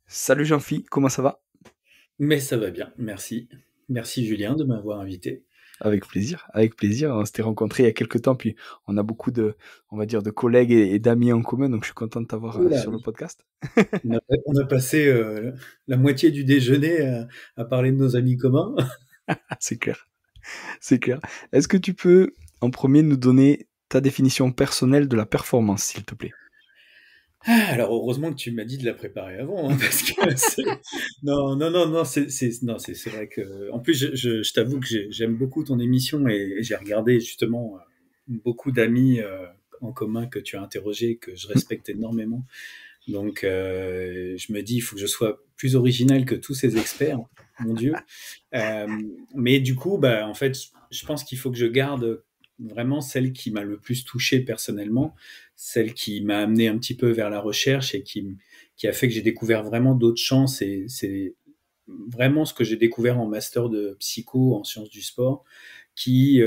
Salut Jean-Phi, comment ça va? Mais ça va bien, merci. Merci Julien de m'avoir invité. Avec plaisir, avec plaisir. On s'était rencontrés il y a quelques temps, puis on a beaucoup de, on va dire, de collègues et d'amis en commun, donc je suis content de t'avoir Oh là, sur le oui. podcast. On a passé la moitié du déjeuner à parler de nos amis communs. Ah, c'est clair, c'est clair. Est-ce que tu peux, en premier, nous donner ta définition personnelle de la performance, s'il te plaît? Alors heureusement que tu m'as dit de la préparer avant, hein, parce que non, non, non, non, non, c'est vrai que en plus je t'avoue que j'aime beaucoup ton émission et j'ai regardé justement beaucoup d'amis en commun que tu as interrogés que je Hmm. respecte énormément. Donc, je me dis, il faut que je sois plus original que tous ces experts, mon Dieu. Euh, mais du coup, bah, en fait, je pense qu'il faut que je garde vraiment celle qui m'a le plus touché personnellement, celle qui m'a amené un petit peu vers la recherche et qui a fait que j'ai découvert vraiment d'autres champs. C'est vraiment ce que j'ai découvert en master de psycho en sciences du sport qui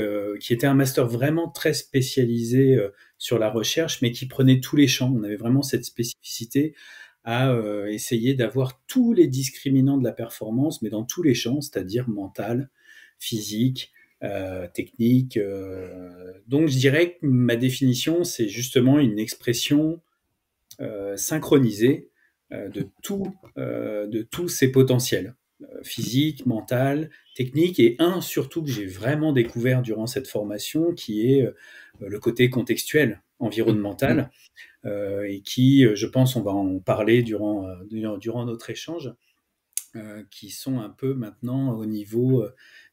était un master vraiment très spécialisé sur la recherche, mais qui prenait tous les champs. On avait vraiment cette spécificité à essayer d'avoir tous les discriminants de la performance, mais dans tous les champs, c'est-à-dire mental, physique, technique. Donc je dirais que ma définition, c'est justement une expression synchronisée de tous ces potentiels physique, mental, technique, et un surtout que j'ai vraiment découvert durant cette formation, qui est le côté contextuel, Hmm. Hmm. environnemental, et qui, je pense, on va en parler durant notre échange, qui sont un peu maintenant au niveau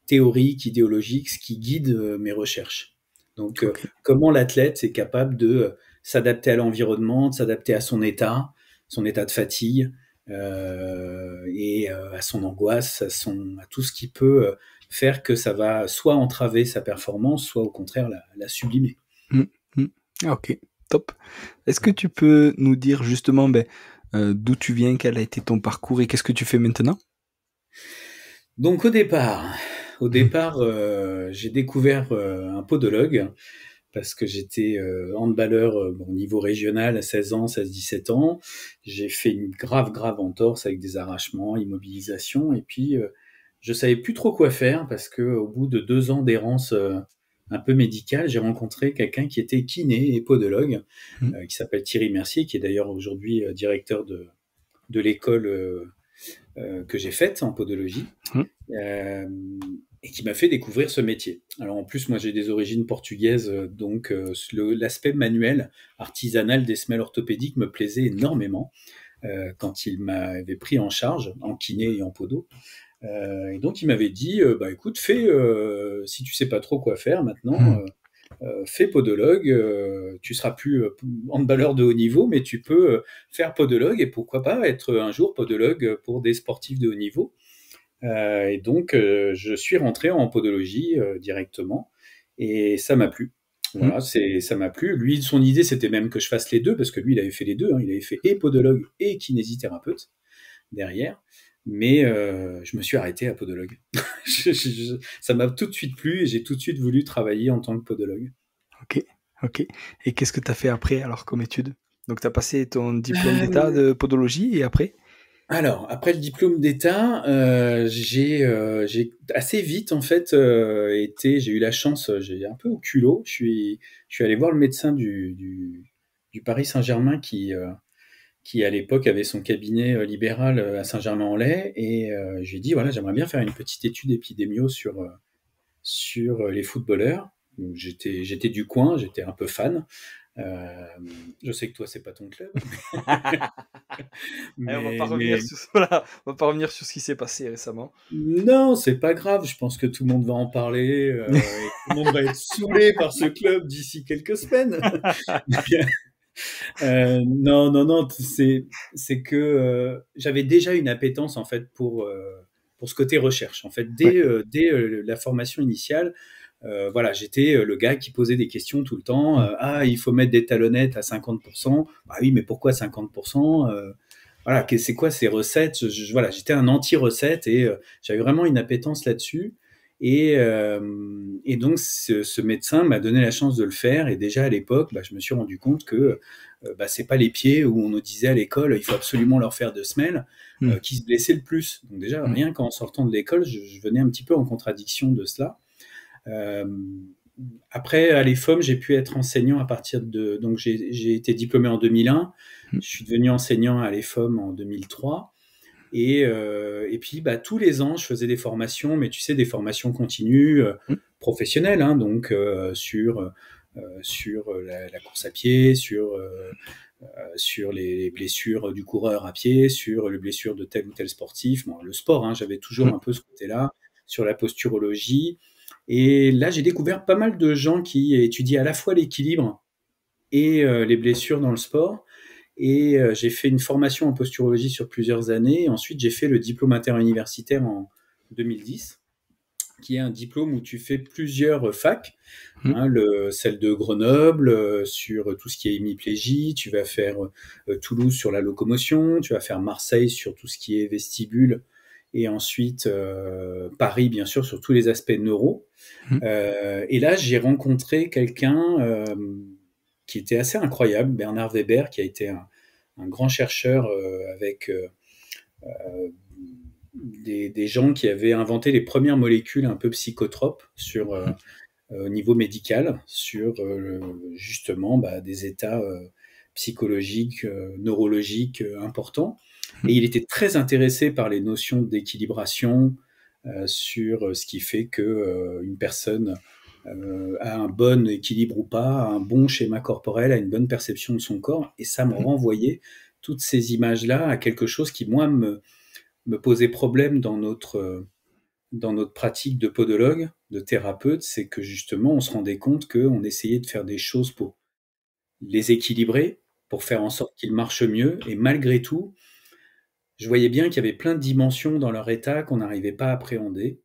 théorique, idéologique, ce qui guide mes recherches. Donc, Ok. comment l'athlète est capable de s'adapter à l'environnement, de s'adapter à son état de fatigue, et à son angoisse, à tout ce qui peut faire que ça va soit entraver sa performance, soit au contraire la sublimer. Hmm. Hmm. Ah, ok, top. Est-ce que tu peux nous dire justement d'où tu viens, quel a été ton parcours et qu'est-ce que tu fais maintenant? Donc au départ, j'ai découvert un podologue parce que j'étais handballeur au niveau régional à 16 ans, 16-17 ans. J'ai fait une grave entorse avec des arrachements, immobilisation, et puis je savais plus trop quoi faire parce que au bout de 2 ans d'errance un peu médicale, j'ai rencontré quelqu'un qui était kiné et podologue, Hmm. qui s'appelle Thierry Mercier, qui est d'ailleurs aujourd'hui directeur de l'école que j'ai faite en podologie, Hmm. euh, et qui m'a fait découvrir ce métier. Alors en plus, moi j'ai des origines portugaises, donc l'aspect manuel, artisanal des semelles orthopédiques me plaisait énormément quand il m'avait pris en charge en kiné et en podo. Et donc il m'avait dit, bah écoute, si tu sais pas trop quoi faire maintenant, Hmm. fais podologue, tu seras plus handballeur de haut niveau, mais tu peux faire podologue et pourquoi pas être un jour podologue pour des sportifs de haut niveau. Et donc, je suis rentré en podologie directement et ça m'a plu. Hmm. Voilà, ça m'a plu. Lui, son idée, c'était même que je fasse les deux, parce que lui, il avait fait les deux, hein. Il avait fait et podologue et kinésithérapeute derrière. Mais je me suis arrêté à podologue. Ça m'a tout de suite plu et j'ai tout de suite voulu travailler en tant que podologue. Ok, ok. Et qu'est-ce que tu as fait après, alors, comme étude? Donc, tu as passé ton diplôme d'état Euh, de podologie et après? Alors, après le diplôme d'État, j'ai assez vite en fait j'ai eu la chance, j'ai un peu au culot, je suis allé voir le médecin du Paris Saint-Germain qui à l'époque avait son cabinet libéral à Saint-Germain-en-Laye, et je lui ai dit voilà, j'aimerais bien faire une petite étude épidémio sur les footballeurs. Donc, j'étais du coin, j'étais un peu fan. Euh, je sais que toi c'est pas ton club, Allez, on va pas revenir mais sur voilà, on va pas revenir sur ce qui s'est passé récemment. non, c'est pas grave. Je pense que tout le monde va en parler et tout le monde va être saoulé par ce club d'ici quelques semaines. Non, non, non. C'est que j'avais déjà une appétence en fait pour ce côté recherche. En fait, Ouais. dès la formation initiale, voilà, j'étais le gars qui posait des questions tout le temps. Mm. Ah, il faut mettre des talonnettes à 50%. Bah oui, mais pourquoi 50%? Voilà, c'est quoi ces recettes? Voilà, j'étais un anti-recette et j'avais vraiment une appétence là-dessus. Et donc, ce médecin m'a donné la chance de le faire. Et déjà à l'époque, je me suis rendu compte que c'est pas les pieds où on nous disait à l'école, il faut absolument leur faire 2 semelles, qui se blessaient le plus. Donc déjà, rien qu'en sortant de l'école, je venais un petit peu en contradiction de cela. Après, à l'EFOM, j'ai pu être enseignant à partir de... Donc, j'ai été diplômé en 2001. Je suis devenu enseignant à l'EFOM en 2003. Et puis, tous les ans, je faisais des formations, mais tu sais, des formations continues, professionnelles, hein, donc sur la course à pied, sur les blessures du coureur à pied, sur les blessures de tel ou tel sportif. Bon, le sport, hein, j'avais toujours un peu ce côté-là, sur la posturologie. Et là, j'ai découvert pas mal de gens qui étudient à la fois l'équilibre et les blessures dans le sport. Et j'ai fait une formation en posturologie sur plusieurs années. Et ensuite, j'ai fait le diplôme interuniversitaire en 2010, qui est un diplôme où tu fais plusieurs facs. Hein, celle de Grenoble sur tout ce qui est hémiplégie. Tu vas faire Toulouse sur la locomotion. Tu vas faire Marseille sur tout ce qui est vestibule. Et ensuite, Paris, bien sûr, sur tous les aspects neuro. Et là, j'ai rencontré quelqu'un qui était assez incroyable, Bernard Weber, qui a été un grand chercheur avec des gens qui avaient inventé les premières molécules un peu psychotropes au niveau médical, sur justement des états psychologiques, neurologiques importants. Et il était très intéressé par les notions d'équilibration, sur ce qui fait que une personne a un bon équilibre ou pas, a un bon schéma corporel, a une bonne perception de son corps. Et ça me renvoyait toutes ces images-là à quelque chose qui, moi, me posait problème dans notre pratique de podologue, de thérapeute. C'est que justement, on se rendait compte qu'on essayait de faire des choses pour les équilibrer, pour faire en sorte qu'ils marchent mieux. Et malgré tout, je voyais bien qu'il y avait plein de dimensions dans leur état qu'on n'arrivait pas à appréhender.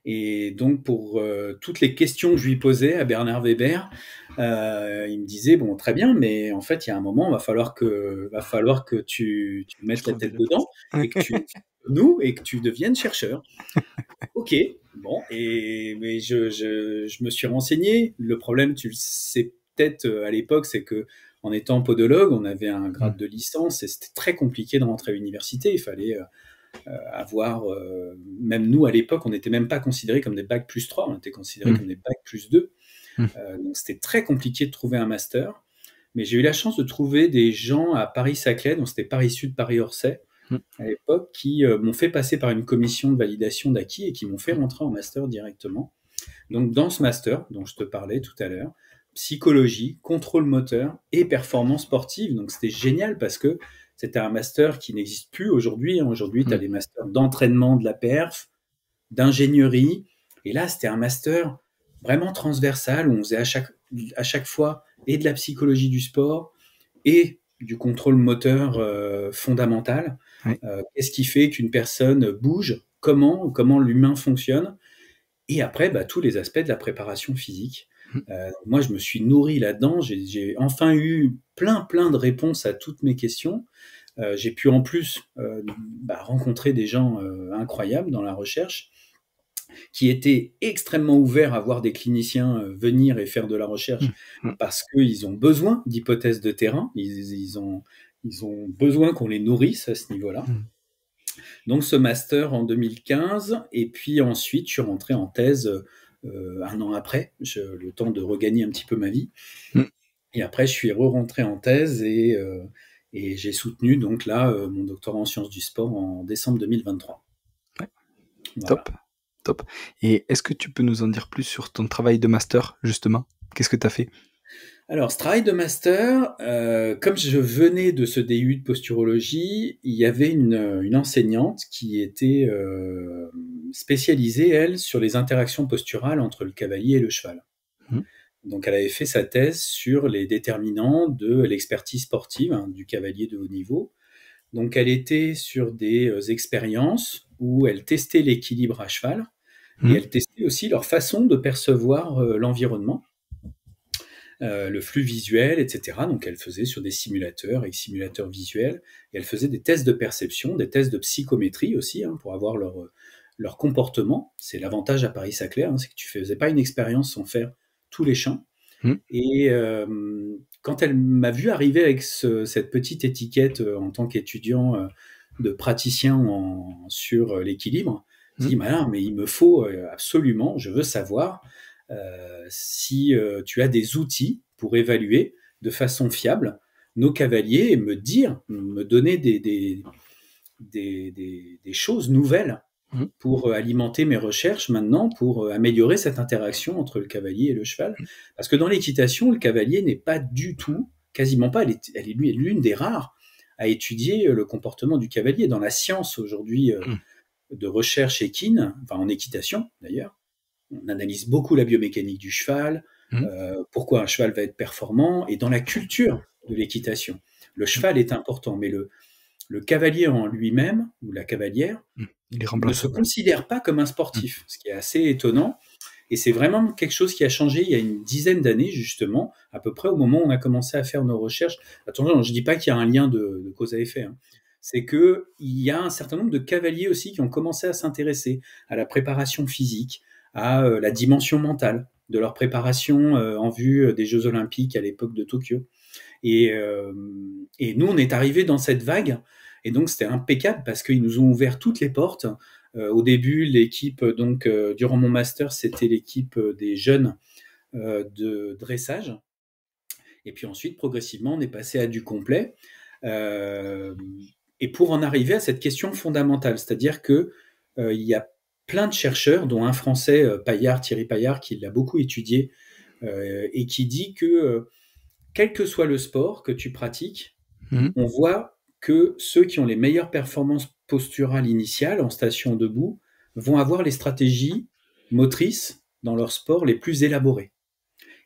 Et donc, pour toutes les questions que je lui posais à Bernard Weber, il me disait, bon, très bien, mais en fait, il y a un moment, va falloir que tu mettes la tête dedans, et que tu nous et que tu deviennes chercheur. Ok, bon, mais je me suis renseigné. Le problème, tu le sais peut-être à l'époque, c'est que en étant podologue, on avait un grade de licence et c'était très compliqué de rentrer à l'université. Il fallait avoir, même nous à l'époque, on n'était même pas considérés comme des bac plus 3, on était considérés comme des bac plus 2. Donc c'était très compliqué de trouver un master. Mais j'ai eu la chance de trouver des gens à Paris-Saclay, donc c'était Paris-Sud, Paris-Orsay, à l'époque, qui m'ont fait passer par une commission de validation d'acquis et qui m'ont fait rentrer en master directement. Donc dans ce master dont je te parlais tout à l'heure, psychologie, contrôle moteur et performance sportive. Donc c'était génial parce que c'était un master qui n'existe plus aujourd'hui. Aujourd'hui, tu as des masters d'entraînement de la perf, d'ingénierie. Et là, c'était un master vraiment transversal où on faisait à chaque fois et de la psychologie du sport et du contrôle moteur fondamental. Qu'est-ce qui fait qu'une personne bouge, comment l'humain fonctionne, et après tous les aspects de la préparation physique. Moi, je me suis nourri là-dedans, j'ai enfin eu plein de réponses à toutes mes questions. J'ai pu en plus rencontrer des gens incroyables dans la recherche, qui étaient extrêmement ouverts à voir des cliniciens venir et faire de la recherche, parce qu'ils ont besoin d'hypothèses de terrain, ils ont besoin qu'on les nourrisse à ce niveau-là. Donc ce master en 2015, et puis ensuite je suis rentré en thèse un an après, le temps de regagner un petit peu ma vie. Et après je suis re-rentré en thèse et j'ai soutenu donc là mon doctorat en sciences du sport en décembre 2023. Ouais. Voilà. Top. Et est-ce que tu peux nous en dire plus sur ton travail de master, justement? Qu'est-ce que tu as fait? Alors, ce travail de master, comme je venais de ce DU de posturologie, il y avait une enseignante qui était spécialisée, elle, sur les interactions posturales entre le cavalier et le cheval. Donc, elle avait fait sa thèse sur les déterminants de l'expertise sportive du cavalier de haut niveau. Donc, elle était sur des expériences où elle testait l'équilibre à cheval et elle testait aussi leur façon de percevoir l'environnement. Le flux visuel, etc. Donc, elle faisait sur des simulateurs, avec simulateurs visuels, et elle faisait des tests de perception, des tests de psychométrie aussi, pour avoir leur comportement. C'est l'avantage à Paris-Saclay, hein, c'est que tu faisais pas une expérience sans faire tous les champs. Mmh. Et quand elle m'a vu arriver avec cette petite étiquette en tant qu'étudiant de praticien sur l'équilibre, je dis, mais il me faut absolument, je veux savoir si tu as des outils pour évaluer de façon fiable nos cavaliers et me donner des choses nouvelles pour alimenter mes recherches maintenant, pour améliorer cette interaction entre le cavalier et le cheval. Parce que dans l'équitation, le cavalier n'est pas du tout, quasiment pas, elle est l'une des rares à étudier le comportement du cavalier. Dans la science aujourd'hui de recherche équine, enfin en équitation d'ailleurs, on analyse beaucoup la biomécanique du cheval, pourquoi un cheval va être performant, et dans la culture de l'équitation. Le cheval est important, mais le cavalier en lui-même, ou la cavalière, ne se considère pas comme un sportif, ce qui est assez étonnant. Et c'est vraiment quelque chose qui a changé il y a une dizaine d'années, justement, à peu près au moment où on a commencé à faire nos recherches. Attention, je ne dis pas qu'il y a un lien de cause à effet, hein. C'est qu'il y a un certain nombre de cavaliers aussi qui ont commencé à s'intéresser à la préparation physique, à la dimension mentale de leur préparation en vue des Jeux Olympiques à l'époque de Tokyo. Et nous, on est arrivé dans cette vague, et donc c'était impeccable parce qu'ils nous ont ouvert toutes les portes. Au début, l'équipe, donc durant mon master, c'était l'équipe des jeunes de dressage. Et puis ensuite, progressivement, on est passé à du complet. Et pour en arriver à cette question fondamentale, c'est-à-dire que il y a plein de chercheurs, dont un Français, Thierry Paillard, qui l'a beaucoup étudié, et qui dit que quel que soit le sport que tu pratiques, on voit que ceux qui ont les meilleures performances posturales initiales en station debout vont avoir les stratégies motrices dans leur sport les plus élaborées.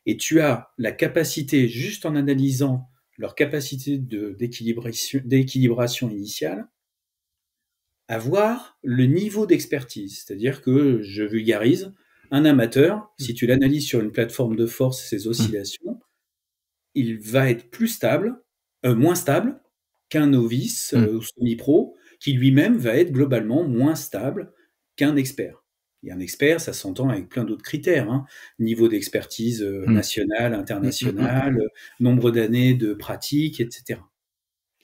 Et tu as la capacité, juste en analysant leur capacité d'équilibration initiale, à voir le niveau d'expertise. C'est-à-dire que, je vulgarise, un amateur, si tu l'analyses sur une plateforme de force, ses oscillations, il va être moins stable qu'un novice ou semi-pro, qui lui-même va être globalement moins stable qu'un expert. Et un expert, ça s'entend avec plein d'autres critères, hein. Niveau d'expertise nationale, internationale, nombre d'années de pratique, etc.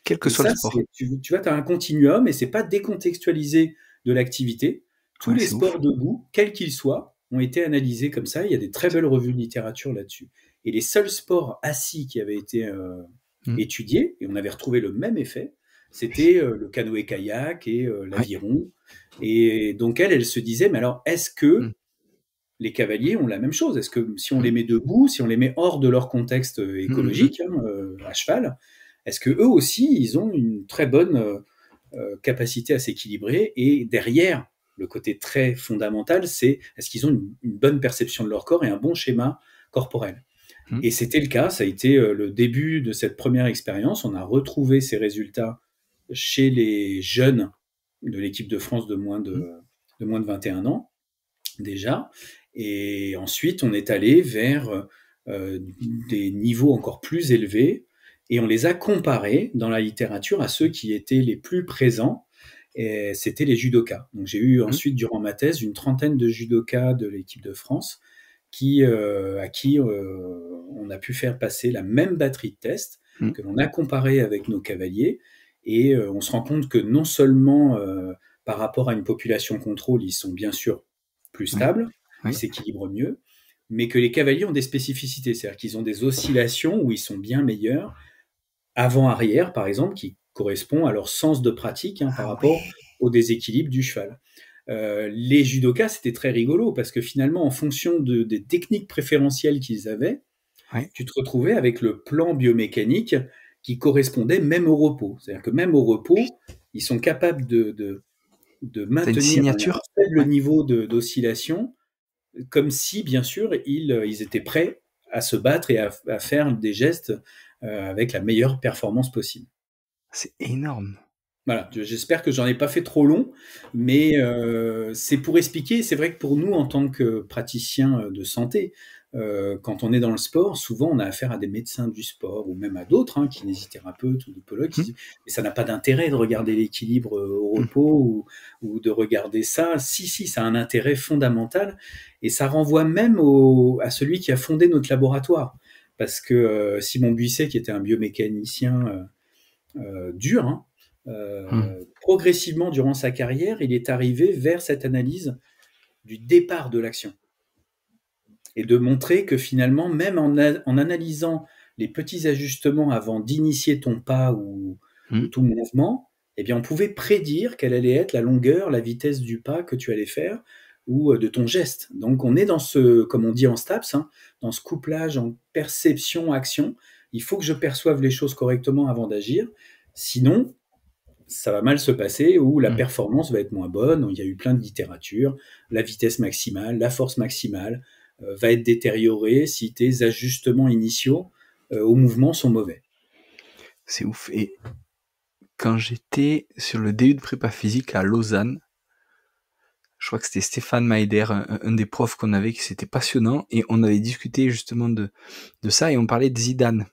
Quel que soit le sport. Tu vois, tu as un continuum et c'est pas décontextualisé de l'activité. Tous les sports debout, quels qu'ils soient, ont été analysés comme ça. Il y a des très belles revues de littérature là-dessus. Et les seuls sports assis qui avaient été étudiés, et on avait retrouvé le même effet, c'était le canoë-kayak et l'aviron. Et donc elle se disait, mais alors, est-ce que les cavaliers ont la même chose? Est-ce que si on les met debout, si on les met hors de leur contexte écologique, à cheval, est-ce que eux aussi, ils ont une très bonne capacité à s'équilibrer? Et derrière, le côté très fondamental, c'est est-ce qu'ils ont une bonne perception de leur corps et un bon schéma corporel? Et c'était le cas, ça a été le début de cette première expérience. On a retrouvé ces résultats chez les jeunes de l'équipe de France de moins de 21 ans, déjà. Et ensuite, on est allé vers des niveaux encore plus élevés, et on les a comparés dans la littérature à ceux qui étaient les plus présents, et c'était les judokas. Donc j'ai eu ensuite, durant ma thèse, une trentaine de judokas de l'équipe de France à qui on a pu faire passer la même batterie de tests que l'on a comparé avec nos cavaliers, et on se rend compte que non seulement par rapport à une population contrôle, ils sont bien sûr plus stables, ils s'équilibrent mieux, mais que les cavaliers ont des spécificités, c'est-à-dire qu'ils ont des oscillations où ils sont bien meilleurs, avant-arrière par exemple, qui correspond à leur sens de pratique par rapport au déséquilibre du cheval. Les judokas, c'était très rigolo parce que finalement, en fonction des techniques préférentielles qu'ils avaient, tu te retrouvais avec le plan biomécanique qui correspondait même au repos. C'est-à-dire que même au repos, ils sont capables de maintenir un faible niveau d'oscillation, comme si, bien sûr, ils étaient prêts à se battre et à faire des gestes avec la meilleure performance possible. C'est énorme. Voilà, j'espère que j'en ai pas fait trop long, mais c'est pour expliquer. C'est vrai que pour nous, en tant que praticiens de santé, quand on est dans le sport, souvent on a affaire à des médecins du sport ou même à d'autres, hein, kinésithérapeutes ou dipologues, qui disent mais ça n'a pas d'intérêt de regarder l'équilibre au repos ou de regarder ça. Si, ça a un intérêt fondamental et ça renvoie même à celui qui a fondé notre laboratoire. Parce que Simon Buisset, qui était un biomécanicien dur, hein, progressivement durant sa carrière, il est arrivé vers cette analyse du départ de l'action. Et de montrer que finalement, même en analysant les petits ajustements avant d'initier ton pas ou tout mouvement, eh bien, on pouvait prédire quelle allait être la longueur, la vitesse du pas que tu allais faire ou de ton geste. Donc, on est dans ce, comme on dit en STAPS, hein, dans ce couplage en perception-action. Il faut que je perçoive les choses correctement avant d'agir. Sinon, ça va mal se passer ou la performance va être moins bonne. Il y a eu plein de littérature. La vitesse maximale, la force maximale va être détériorée si tes ajustements initiaux au mouvement sont mauvais. C'est ouf. Et quand j'étais sur le DU de prépa physique à Lausanne, je crois que c'était Stéphane Maeder, un des profs qu'on avait, qui c'était passionnant, et on avait discuté justement de ça, et on parlait de Zidane.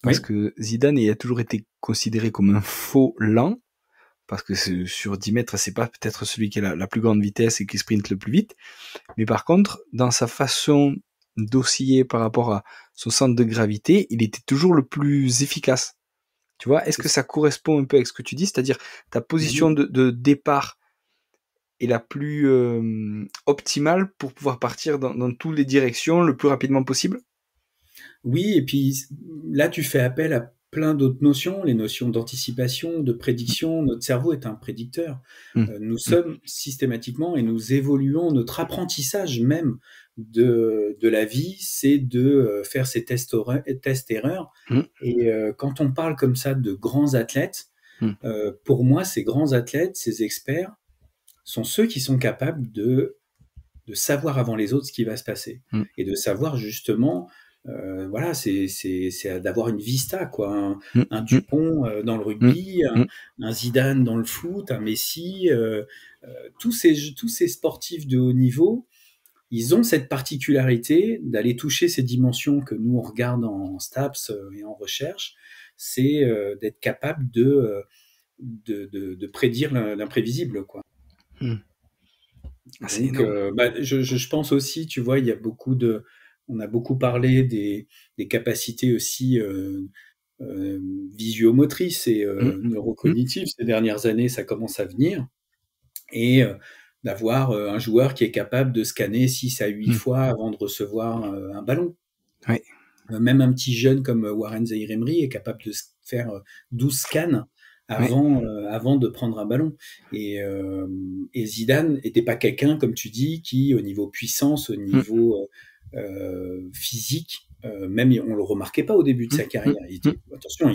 Parce que Zidane, il a toujours été considéré comme un faux lent, parce que sur 10 mètres, c'est pas peut-être celui qui a la plus grande vitesse et qui sprinte le plus vite, mais par contre, dans sa façon d'osciller par rapport à son centre de gravité, il était toujours le plus efficace. Tu vois, est-ce que ça correspond un peu avec ce que tu dis, c'est-à-dire ta position de départ est la plus optimale pour pouvoir partir dans toutes les directions le plus rapidement possible? Oui, et puis là, tu fais appel à plein d'autres notions, les notions d'anticipation, de prédiction. Notre cerveau est un prédicteur. Nous sommes systématiquement et nous évoluons. Notre apprentissage même de la vie, c'est de faire ces tests-erreurs. Et quand on parle comme ça de grands athlètes, pour moi, ces grands athlètes, ces experts, sont ceux qui sont capables de savoir avant les autres ce qui va se passer. Et de savoir justement... voilà, c'est d'avoir une vista, quoi. Un Dupont dans le rugby, un Zidane dans le foot, un Messi, tous ces sportifs de haut niveau, ils ont cette particularité d'aller toucher ces dimensions que nous on regarde en STAPS et en recherche, c'est d'être capable de prédire l'imprévisible, quoi. Donc, je pense aussi, tu vois, il y a on a beaucoup parlé des capacités aussi visuomotrices et neurocognitives. Ces dernières années, ça commence à venir. Et d'avoir un joueur qui est capable de scanner 6 à 8 fois avant de recevoir un ballon. Ouais. Même un petit jeune comme Warren Zaïre-Emery est capable de faire 12 scans avant de prendre un ballon. Et Zidane n'était pas quelqu'un, comme tu dis, qui, au niveau puissance, au niveau physique, même on le remarquait pas au début de sa carrière. Attention,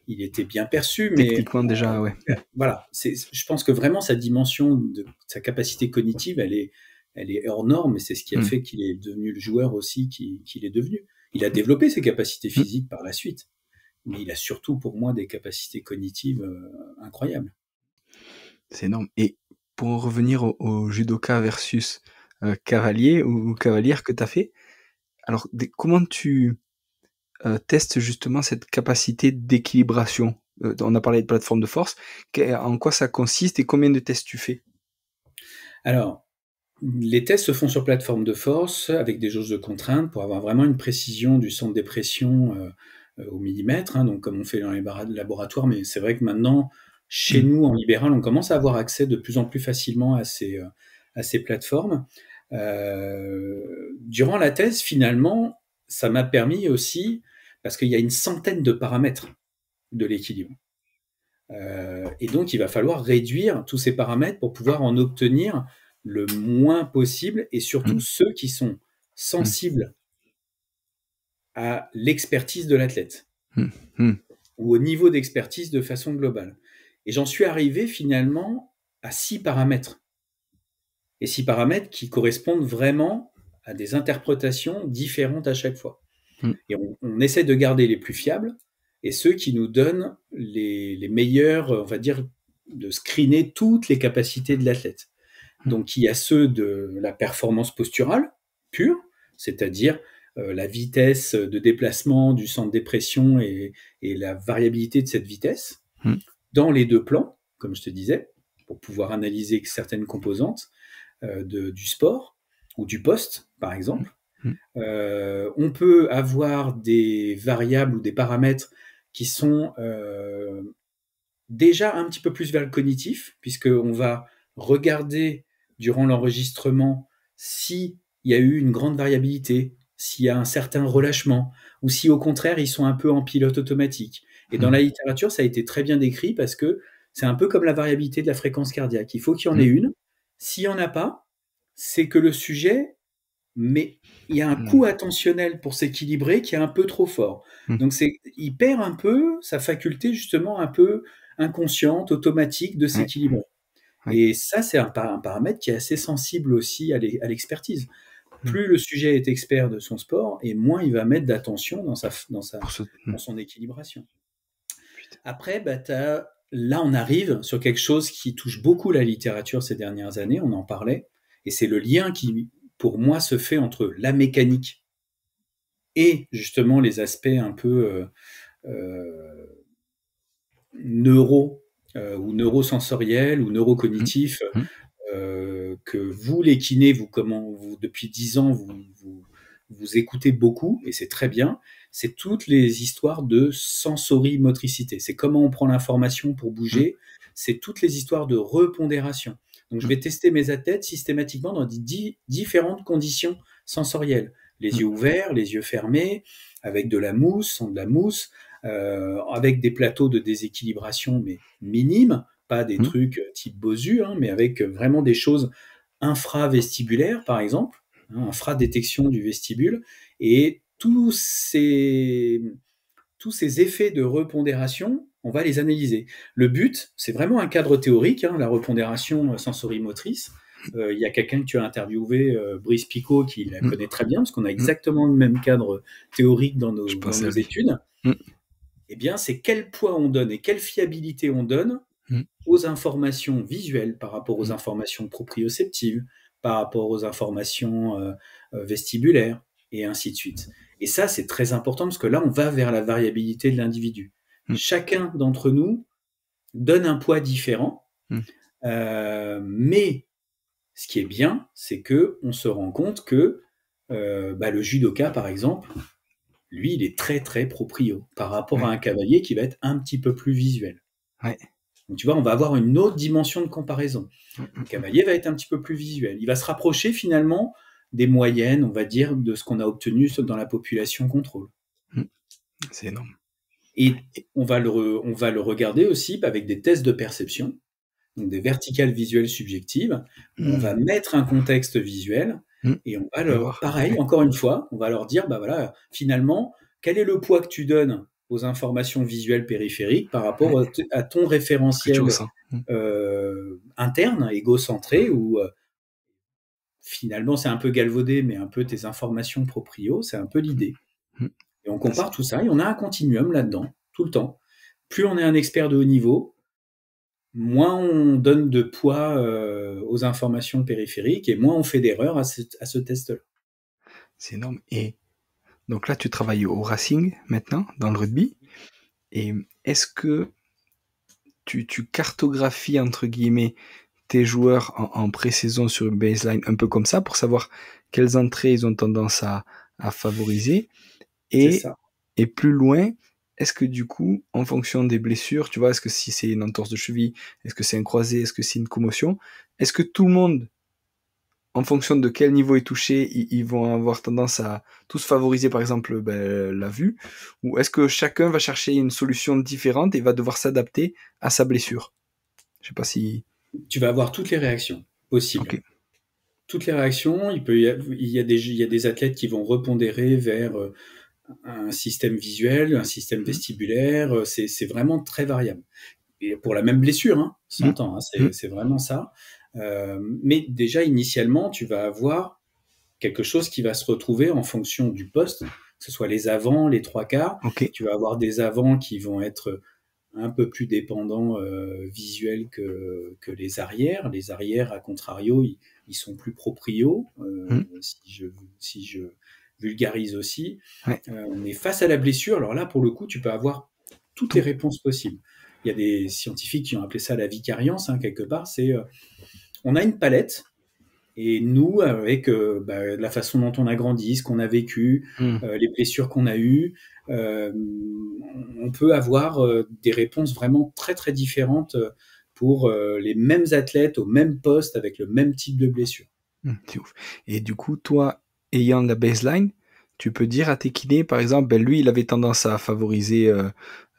il était bien perçu, mais techniquement déjà, ouais. Voilà, je pense que vraiment sa dimension sa capacité cognitive, elle est hors norme, et c'est ce qui a fait qu'il est devenu le joueur aussi qu'il est devenu. Il a développé ses capacités physiques par la suite, mais il a surtout, pour moi, des capacités cognitives incroyables. C'est énorme. Et pour en revenir au judoka versus cavalier ou cavalière que tu as fait, alors comment tu testes justement cette capacité d'équilibration? On a parlé de plateforme de force. En quoi ça consiste et combien de tests tu fais? Alors, les tests se font sur plateforme de force avec des jauges de contrainte pour avoir vraiment une précision du centre des pressions au millimètre, hein, donc comme on fait dans les laboratoires. Mais c'est vrai que maintenant, chez nous, en libéral, on commence à avoir accès de plus en plus facilement à ces plateformes. Durant la thèse, finalement, ça m'a permis aussi, parce qu'il y a une centaine de paramètres de l'équilibre. Et donc, il va falloir réduire tous ces paramètres pour pouvoir en obtenir le moins possible, et surtout ceux qui sont sensibles à l'expertise de l'athlète ou au niveau d'expertise de façon globale. Et j'en suis arrivé finalement à 6 paramètres. Et 6 paramètres qui correspondent vraiment à des interprétations différentes à chaque fois. Et on essaie de garder les plus fiables et ceux qui nous donnent les meilleurs, on va dire, de screener toutes les capacités de l'athlète. Donc, il y a ceux de la performance posturale pure, c'est-à-dire la vitesse de déplacement du centre des pressions et la variabilité de cette vitesse dans les deux plans, comme je te disais, pour pouvoir analyser certaines composantes du sport ou du poste, par exemple. On peut avoir des variables ou des paramètres qui sont déjà un petit peu plus vers le cognitif, puisqu'on va regarder durant l'enregistrement s'il y a eu une grande variabilité, s'il y a un certain relâchement, ou si au contraire ils sont un peu en pilote automatique. Et dans la littérature, ça a été très bien décrit parce que c'est un peu comme la variabilité de la fréquence cardiaque. Il faut qu'il y en ait une. S'il n'y en a pas, c'est que le sujet, mais il y a un coût attentionnel pour s'équilibrer qui est un peu trop fort. Donc il perd un peu sa faculté justement un peu inconsciente, automatique de s'équilibrer. Et ça, c'est un paramètre qui est assez sensible aussi à l'expertise. Plus le sujet est expert de son sport, et moins il va mettre d'attention dans son équilibration. Après, là, on arrive sur quelque chose qui touche beaucoup la littérature ces dernières années, on en parlait, et c'est le lien qui, pour moi, se fait entre la mécanique et justement les aspects un peu ou neurosensoriels ou neurocognitifs que vous, les kinés, depuis 10 ans, vous écoutez beaucoup, et c'est très bien. C'est toutes les histoires de sensorimotricité. C'est comment on prend l'information pour bouger. C'est toutes les histoires de repondération. Donc, je vais tester mes athlètes systématiquement dans différentes conditions sensorielles. Les yeux ouverts, les yeux fermés, avec de la mousse, sans de la mousse, avec des plateaux de déséquilibration, mais minimes, pas des trucs type Bosu, mais avec vraiment des choses infravestibulaires, par exemple, infradétection du vestibule, et tous ces effets de repondération, on va les analyser. Le but, c'est vraiment un cadre théorique, la repondération sensorimotrice. Il y a quelqu'un que tu as interviewé, Brice Picot, qui la connaît très bien, parce qu'on a exactement le même cadre théorique dans nos études. Eh bien, c'est quel poids on donne et quelle fiabilité on donne aux informations visuelles par rapport aux informations proprioceptives, par rapport aux informations vestibulaires, et ainsi de suite. Et ça, c'est très important parce que là, on va vers la variabilité de l'individu. Chacun d'entre nous donne un poids différent, mais ce qui est bien, c'est que on se rend compte que le judoka, par exemple, lui, il est très, très proprio par rapport à un cavalier qui va être un petit peu plus visuel. Donc, tu vois, on va avoir une autre dimension de comparaison. Le cavalier va être un petit peu plus visuel. Il va se rapprocher finalement des moyennes, on va dire, de ce qu'on a obtenu dans la population contrôle. C'est énorme. Et on va le regarder aussi avec des tests de perception, donc des verticales visuelles subjectives. On va mettre un contexte visuel et on va pareil, encore une fois, on va leur dire, finalement, quel est le poids que tu donnes aux informations visuelles périphériques par rapport à ton référentiel interne, égocentré, où finalement c'est un peu galvaudé, mais un peu tes informations proprio, c'est un peu l'idée. Et on compare tout ça, et on a un continuum là-dedans, tout le temps. Plus on est un expert de haut niveau, moins on donne de poids aux informations périphériques, et moins on fait d'erreurs à ce test-là. C'est énorme. Et donc là, tu travailles au Racing maintenant, dans le rugby. Et est-ce que tu cartographies, entre guillemets, tes joueurs en pré-saison sur une baseline, un peu comme ça, pour savoir quelles entrées ils ont tendance à favoriser? Et plus loin, est-ce que du coup, en fonction des blessures, tu vois, est-ce que si c'est une entorse de cheville, est-ce que c'est un croisé, est-ce que c'est une commotion, est-ce que tout le monde, en fonction de quel niveau est touché, ils vont avoir tendance à tous favoriser, par exemple, la vue, ou est-ce que chacun va chercher une solution différente et va devoir s'adapter à sa blessure? Je sais pas si... Tu vas avoir toutes les réactions possibles. Okay. Toutes les réactions, il y a des athlètes qui vont repondérer vers un système visuel, un système vestibulaire, c'est vraiment très variable. Et pour la même blessure, s'entend, c'est vraiment ça. Mais déjà, initialement, tu vas avoir quelque chose qui va se retrouver en fonction du poste, que ce soit les avants, les trois quarts. Okay. Tu vas avoir des avants qui vont être un peu plus dépendant visuel que les arrières. Les arrières, à contrario, ils sont plus proprio, Mmh. si je vulgarise aussi. Ouais. Mais face à la blessure, alors là, pour le coup, tu peux avoir toutes les Tout. réponses possibles. Il y a des scientifiques qui ont appelé ça la vicariance, hein, quelque part. C'est, on a une palette, et nous, avec la façon dont on a grandi, ce qu'on a vécu, Mmh. les blessures qu'on a eues, on peut avoir des réponses vraiment très très différentes pour les mêmes athlètes au même poste avec le même type de blessure. C'est ouf. Et du coup, toi, ayant la baseline, tu peux dire à tes kinés, par exemple, ben lui, il avait tendance à favoriser,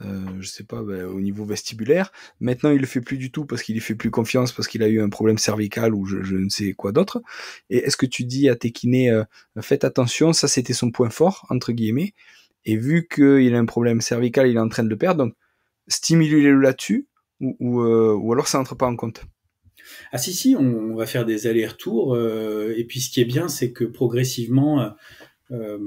je sais pas, ben, au niveau vestibulaire. Maintenant, il le fait plus du tout parce qu'il y fait plus confiance, parce qu'il a eu un problème cervical ou je ne sais quoi d'autre. Et est-ce que tu dis à tes kinés, faites attention, ça c'était son point fort, entre guillemets, et vu qu'il a un problème cervical, il est en train de le perdre, donc stimulez-le là-dessus, ou alors ça entre pas en compte. Ah si, si, on va faire des allers-retours. Et puis ce qui est bien, c'est que progressivement, euh,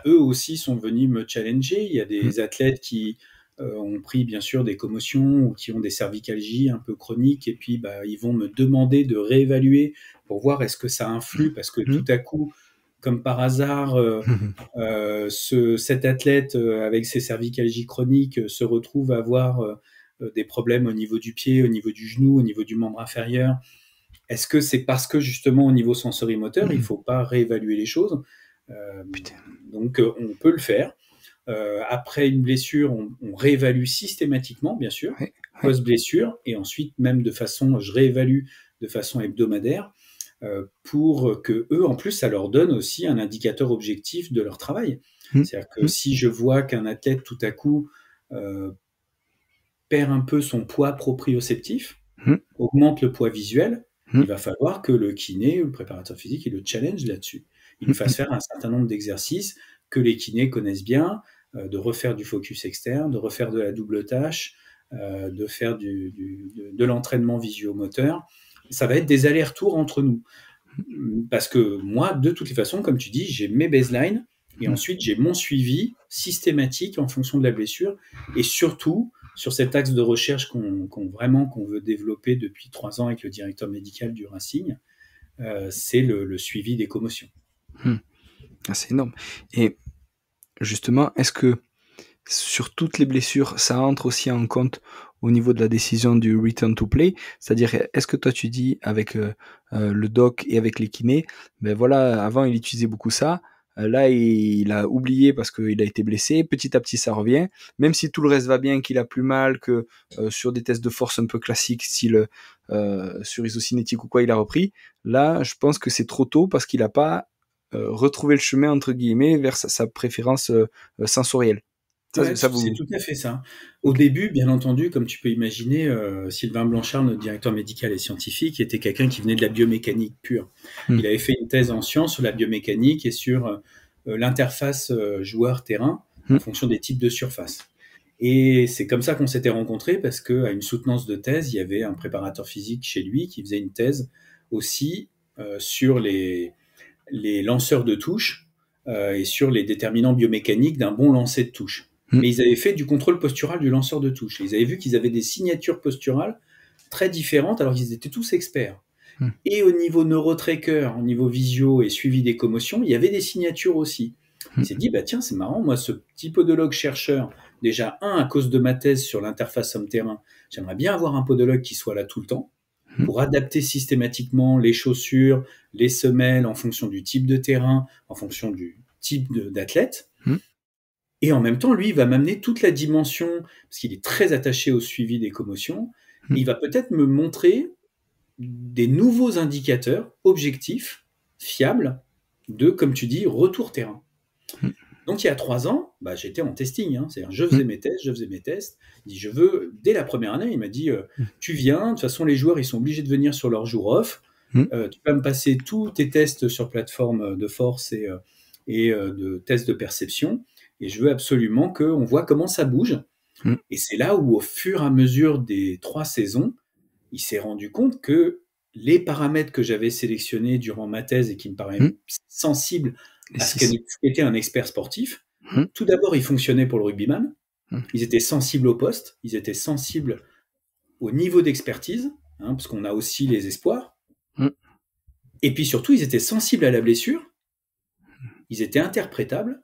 eux aussi sont venus me challenger. Il y a Mm. des athlètes qui ont pris bien sûr des commotions ou qui ont des cervicalgies un peu chroniques, et puis ils vont me demander de réévaluer pour voir est-ce que ça influe, parce que tout Mm. à coup, comme par hasard, cet athlète avec ses cervicalgies chroniques se retrouve à avoir des problèmes au niveau du pied, au niveau du genou, au niveau du membre inférieur. Est-ce que c'est parce que justement au niveau sensorimoteur, il ne Mm. faut pas réévaluer les choses? Euh, Putain. donc on peut le faire. Après une blessure, on réévalue systématiquement, bien sûr, Ouais, ouais. post-blessure, et ensuite même je réévalue de façon hebdomadaire pour que eux, en plus, ça leur donne aussi un indicateur objectif de leur travail. Mm. C'est-à-dire que Mm. si je vois qu'un athlète tout à coup euh, perd un peu son poids proprioceptif, Mm. augmente le poids visuel, Mm. il va falloir que le kiné ou le préparateur physique il le challenge là-dessus. Il lui Mm. fasse faire un certain nombre d'exercices que les kinés connaissent bien, de refaire du focus externe, de refaire de la double tâche, de faire de l'entraînement visuomoteur. Ça va être des allers-retours entre nous. Parce que moi, de toutes les façons, comme tu dis, j'ai mes baselines et Mm. ensuite j'ai mon suivi systématique en fonction de la blessure, et surtout sur cet axe de recherche qu'on veut développer depuis 3 ans avec le directeur médical du Racing, c'est le suivi des commotions. Mm. Ah, c'est énorme. Et justement, est-ce que sur toutes les blessures, ça entre aussi en compte au niveau de la décision du return to play? C'est-à-dire, est-ce que toi tu dis avec le doc et avec les kinés, ben voilà, avant il utilisait beaucoup ça, là il a oublié parce qu'il a été blessé, petit à petit ça revient, même si tout le reste va bien, qu'il a plus mal, que sur des tests de force un peu classiques, style sur isocinétique ou quoi, il a repris, là je pense que c'est trop tôt parce qu'il n'a pas retrouvé le chemin entre guillemets vers sa préférence sensorielle. Ouais, Ça c'est vous... tout à fait ça. Au Ok. début, bien entendu, comme tu peux imaginer, Sylvain Blanchard, notre directeur médical et scientifique, était quelqu'un qui venait de la biomécanique pure. Hmm. Il avait fait une thèse en sciences sur la biomécanique et sur l'interface joueur-terrain Hmm. en fonction des types de surface. Et c'est comme ça qu'on s'était rencontrés, parce qu'à une soutenance de thèse, il y avait un préparateur physique chez lui qui faisait une thèse aussi sur les lanceurs de touches et sur les déterminants biomécaniques d'un bon lancer de touche. Hmm. Mais ils avaient fait du contrôle postural du lanceur de touche. Ils avaient vu qu'ils avaient des signatures posturales très différentes, alors qu'ils étaient tous experts. Hmm. Et au niveau neurotracker, au niveau visio et suivi des commotions, il y avait des signatures aussi. Hmm. Il s'est dit, tiens, c'est marrant, moi, ce petit podologue chercheur, déjà, à cause de ma thèse sur l'interface homme-terrain, j'aimerais bien avoir un podologue qui soit là tout le temps, pour adapter systématiquement les chaussures, les semelles en fonction du type de terrain, en fonction du type d'athlète. Hmm. Et en même temps, lui, il va m'amener toute la dimension, parce qu'il est très attaché au suivi des commotions, et il va peut-être me montrer des nouveaux indicateurs objectifs, fiables, de, comme tu dis, retour terrain. Donc il y a 3 ans, j'étais en testing, hein, c'est-à-dire je faisais mes tests. Il dit, je veux, dès la première année, il m'a dit, tu viens, de toute façon les joueurs ils sont obligés de venir sur leur jour off, tu vas me passer tous tes tests sur plateforme de force et de tests de perception, et je veux absolument qu'on voit comment ça bouge. Et c'est là où, au fur et à mesure des 3 saisons, il s'est rendu compte que les paramètres que j'avais sélectionnés durant ma thèse et qui me paraissaient sensibles à ce qu'était un expert sportif, tout d'abord, il fonctionnait pour le rugbyman, Ils étaient sensibles au poste, ils étaient sensibles au niveau d'expertise, parce qu'on a aussi les espoirs. Et puis surtout, ils étaient sensibles à la blessure, ils étaient interprétables,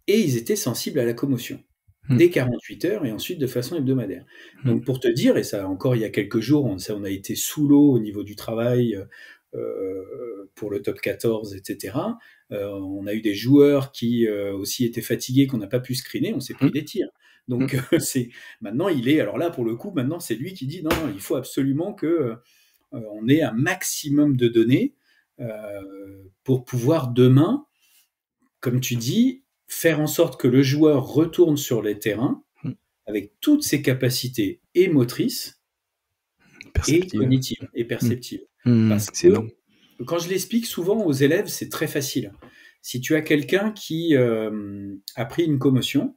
et ils étaient sensibles à la commotion. Dès 48 heures et ensuite de façon hebdomadaire. Donc pour te dire, et ça encore il y a quelques jours, on a été sous l'eau au niveau du travail pour le top 14, etc. On a eu des joueurs qui aussi étaient fatigués, qu'on n'a pas pu screener, on s'est pris des tirs. Donc maintenant alors là pour le coup, maintenant c'est lui qui dit non, il faut absolument que on ait un maximum de données pour pouvoir demain, comme tu dis, faire en sorte que le joueur retourne sur les terrains avec toutes ses capacités et motrices et cognitives et perceptives. Parce que quand je l'explique souvent aux élèves, c'est très facile. Si tu as quelqu'un qui a pris une commotion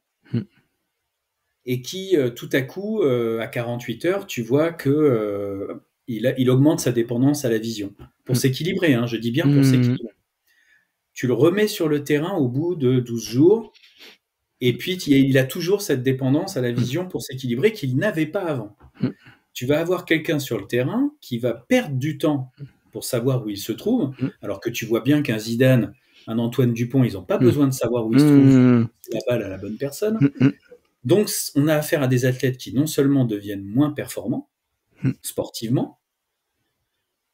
et qui tout à coup, à 48 heures, tu vois que il augmente sa dépendance à la vision. Pour s'équilibrer, je dis bien pour s'équilibrer. Tu le remets sur le terrain au bout de 12 jours, et puis il a toujours cette dépendance à la vision pour s'équilibrer qu'il n'avait pas avant. Tu vas avoir quelqu'un sur le terrain qui va perdre du temps pour savoir où il se trouve, alors que tu vois bien qu'un Zidane, un Antoine Dupont, ils n'ont pas besoin de savoir où ils se trouvent, la balle à la bonne personne. Donc on a affaire à des athlètes qui non seulement deviennent moins performants sportivement,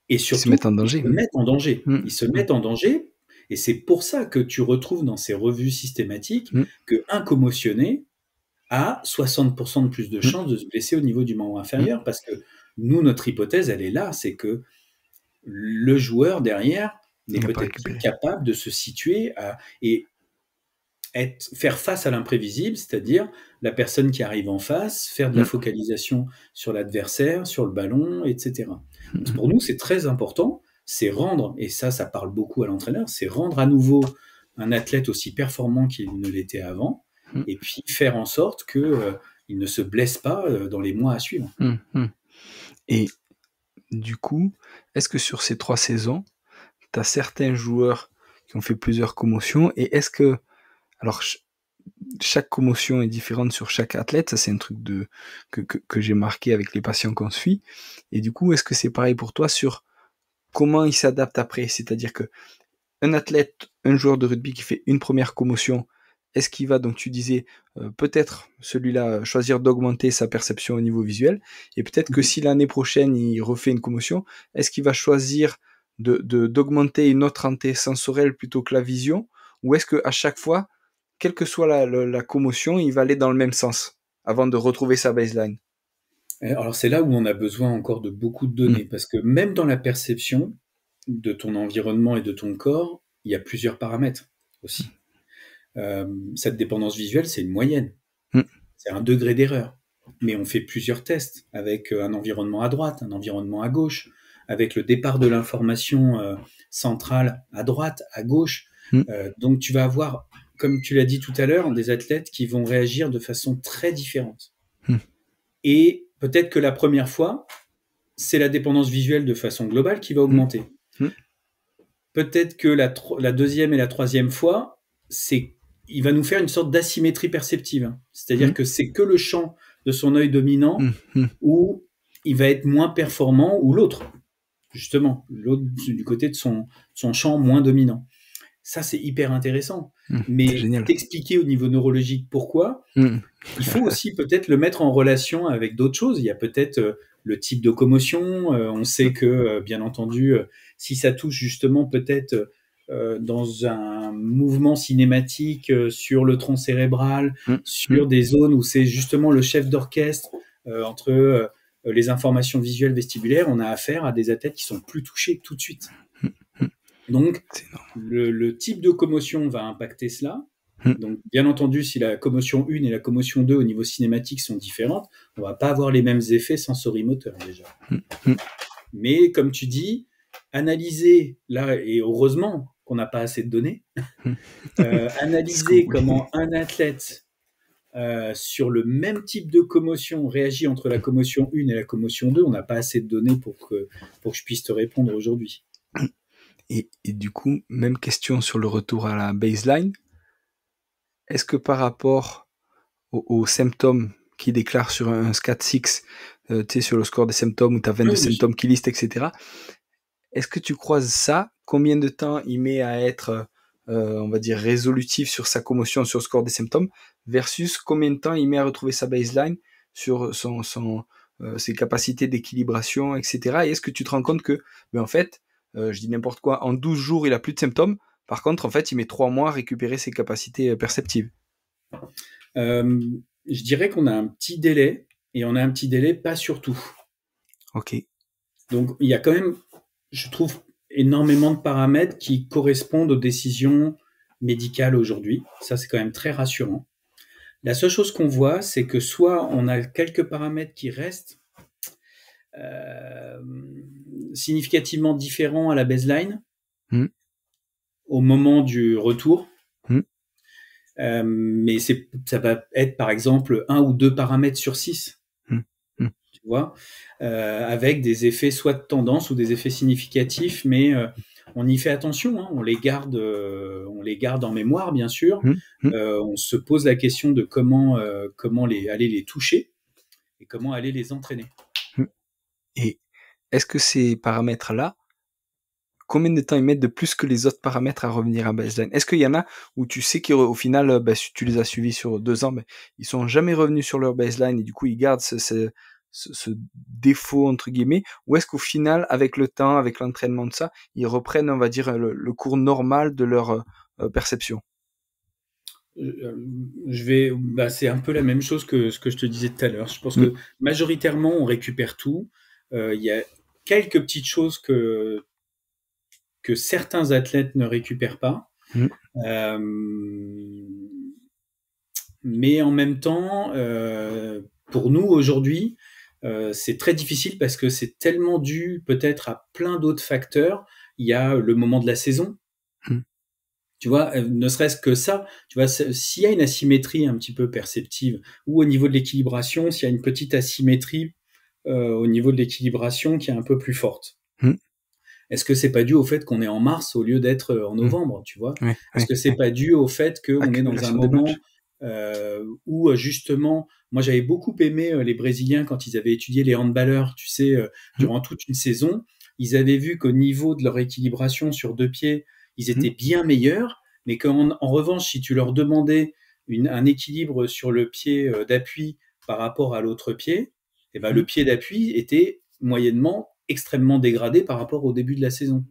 et surtout se mettent en danger. Ils se mettent en danger. Ils se mettent en danger. Et c'est pour ça que tu retrouves dans ces revues systématiques qu'un commotionné a 60% de plus de chances de se blesser au niveau du membre inférieur, parce que nous, notre hypothèse, elle est là, c'est que le joueur derrière n'est peut-être plus capable de se situer et faire face à l'imprévisible, c'est-à-dire la personne qui arrive en face, faire de la focalisation sur l'adversaire, sur le ballon, etc. Donc pour nous, c'est très important, c'est rendre, et ça parle beaucoup à l'entraîneur, c'est rendre à nouveau un athlète aussi performant qu'il ne l'était avant, et puis faire en sorte qu'il ne se blesse pas dans les mois à suivre. Et du coup, est-ce que sur ces 3 saisons, tu as certains joueurs qui ont fait plusieurs commotions, et est-ce que, alors chaque commotion est différente sur chaque athlète, ça c'est un truc que j'ai marqué avec les patients qu'on suit, et du coup, est-ce que c'est pareil pour toi sur comment il s'adapte après? C'est-à-dire que un joueur de rugby qui fait une première commotion, est-ce qu'il va, donc tu disais, peut-être celui-là choisir d'augmenter sa perception au niveau visuel, et peut-être que si l'année prochaine il refait une commotion, est-ce qu'il va choisir d'augmenter une autre entité sensorielle plutôt que la vision, ou est-ce qu'à chaque fois, quelle que soit la commotion, il va aller dans le même sens avant de retrouver sa baseline? Alors c'est là où on a besoin encore de beaucoup de données, parce que même dans la perception de ton environnement et de ton corps, il y a plusieurs paramètres aussi. Cette dépendance visuelle, c'est une moyenne. C'est un degré d'erreur. Mais on fait plusieurs tests avec un environnement à droite, un environnement à gauche, avec le départ de l'information centrale à droite, à gauche. Donc tu vas avoir, comme tu l'as dit tout à l'heure, des athlètes qui vont réagir de façon très différente. Et peut-être que la première fois, c'est la dépendance visuelle de façon globale qui va augmenter. Peut-être que la deuxième et la troisième fois, il va nous faire une sorte d'asymétrie perceptive. C'est-à-dire que c'est que le champ de son œil dominant où il va être moins performant, ou l'autre, justement, l'autre du côté de son champ moins dominant. Ça, c'est hyper intéressant. Mais t'expliquer au niveau neurologique pourquoi, il faut aussi peut-être le mettre en relation avec d'autres choses. Il y a peut-être le type de commotion. On sait que, bien entendu, si ça touche justement peut-être dans un mouvement cinématique sur le tronc cérébral, sur des zones où c'est justement le chef d'orchestre entre les informations visuelles vestibulaires, on a affaire à des athlètes qui sont plus touchés tout de suite. Donc, le type de commotion va impacter cela. Donc, bien entendu, si la commotion 1 et la commotion 2 au niveau cinématique sont différentes, on va pas avoir les mêmes effets sensorimoteurs déjà. Mais comme tu dis, analyser, là, et heureusement qu'on n'a pas assez de données, analyser comment un athlète sur le même type de commotion réagit entre la commotion 1 et la commotion 2, on n'a pas assez de données pour que je puisse te répondre aujourd'hui. Et du coup, même question sur le retour à la baseline. Est-ce que par rapport aux symptômes qui déclarent sur un SCAT-6, tu sais, sur le score des symptômes où tu as 22 Oui, bien sûr. symptômes qui listent, etc. Est-ce que tu croises ça? Combien de temps il met à être, on va dire, résolutif sur sa commotion, sur le score des symptômes, versus combien de temps il met à retrouver sa baseline sur ses capacités d'équilibration, etc. Et est-ce que tu te rends compte que, ben en fait, je dis n'importe quoi, en 12 jours, il a plus de symptômes. Par contre, en fait, il met 3 mois à récupérer ses capacités perceptives. Je dirais qu'on a un petit délai, et on a un petit délai pas sur tout. Ok. Donc, il y a quand même, je trouve, énormément de paramètres qui correspondent aux décisions médicales aujourd'hui. Ça, c'est quand même très rassurant. La seule chose qu'on voit, c'est que soit on a quelques paramètres qui restent significativement différents à la baseline au moment du retour. Mais ça va être par exemple 1 ou 2 paramètres sur 6. Tu vois, avec des effets soit de tendance ou des effets significatifs, mais on y fait attention, hein, on les garde en mémoire, bien sûr. On se pose la question de comment aller les toucher et comment aller les entraîner. Et est-ce que ces paramètres-là, combien de temps ils mettent de plus que les autres paramètres à revenir à baseline? Est-ce qu'il y en a où tu sais qu'au final, si tu les as suivis sur 2 ans, ils sont jamais revenus sur leur baseline et du coup ils gardent ce défaut entre guillemets, ou est-ce qu'au final, avec le temps, avec l'entraînement de ça, ils reprennent, on va dire, le cours normal de leur perception? C'est un peu la même chose que ce que je te disais tout à l'heure. Je pense que majoritairement, on récupère tout. Il y a quelques petites choses que certains athlètes ne récupèrent pas. Mais en même temps, pour nous aujourd'hui, c'est très difficile parce que c'est tellement dû peut-être à plein d'autres facteurs. Il y a le moment de la saison. Tu vois, ne serait-ce que ça, tu vois, s'il y a une asymétrie un petit peu perceptive, ou au niveau de l'équilibration, s'il y a une petite asymétrie au niveau de l'équilibration qui est un peu plus forte. Est-ce que c'est pas dû au fait qu'on est en mars au lieu d'être en novembre, tu vois? Est-ce que c'est pas dû au fait qu'on est dans un moment où justement, moi j'avais beaucoup aimé les Brésiliens quand ils avaient étudié les handballeurs, tu sais, durant toute une saison, ils avaient vu qu'au niveau de leur équilibration sur 2 pieds, ils étaient bien meilleurs, mais qu'en revanche, si tu leur demandais un équilibre sur le pied d'appui par rapport à l'autre pied, eh ben, le pied d'appui était moyennement extrêmement dégradé par rapport au début de la saison.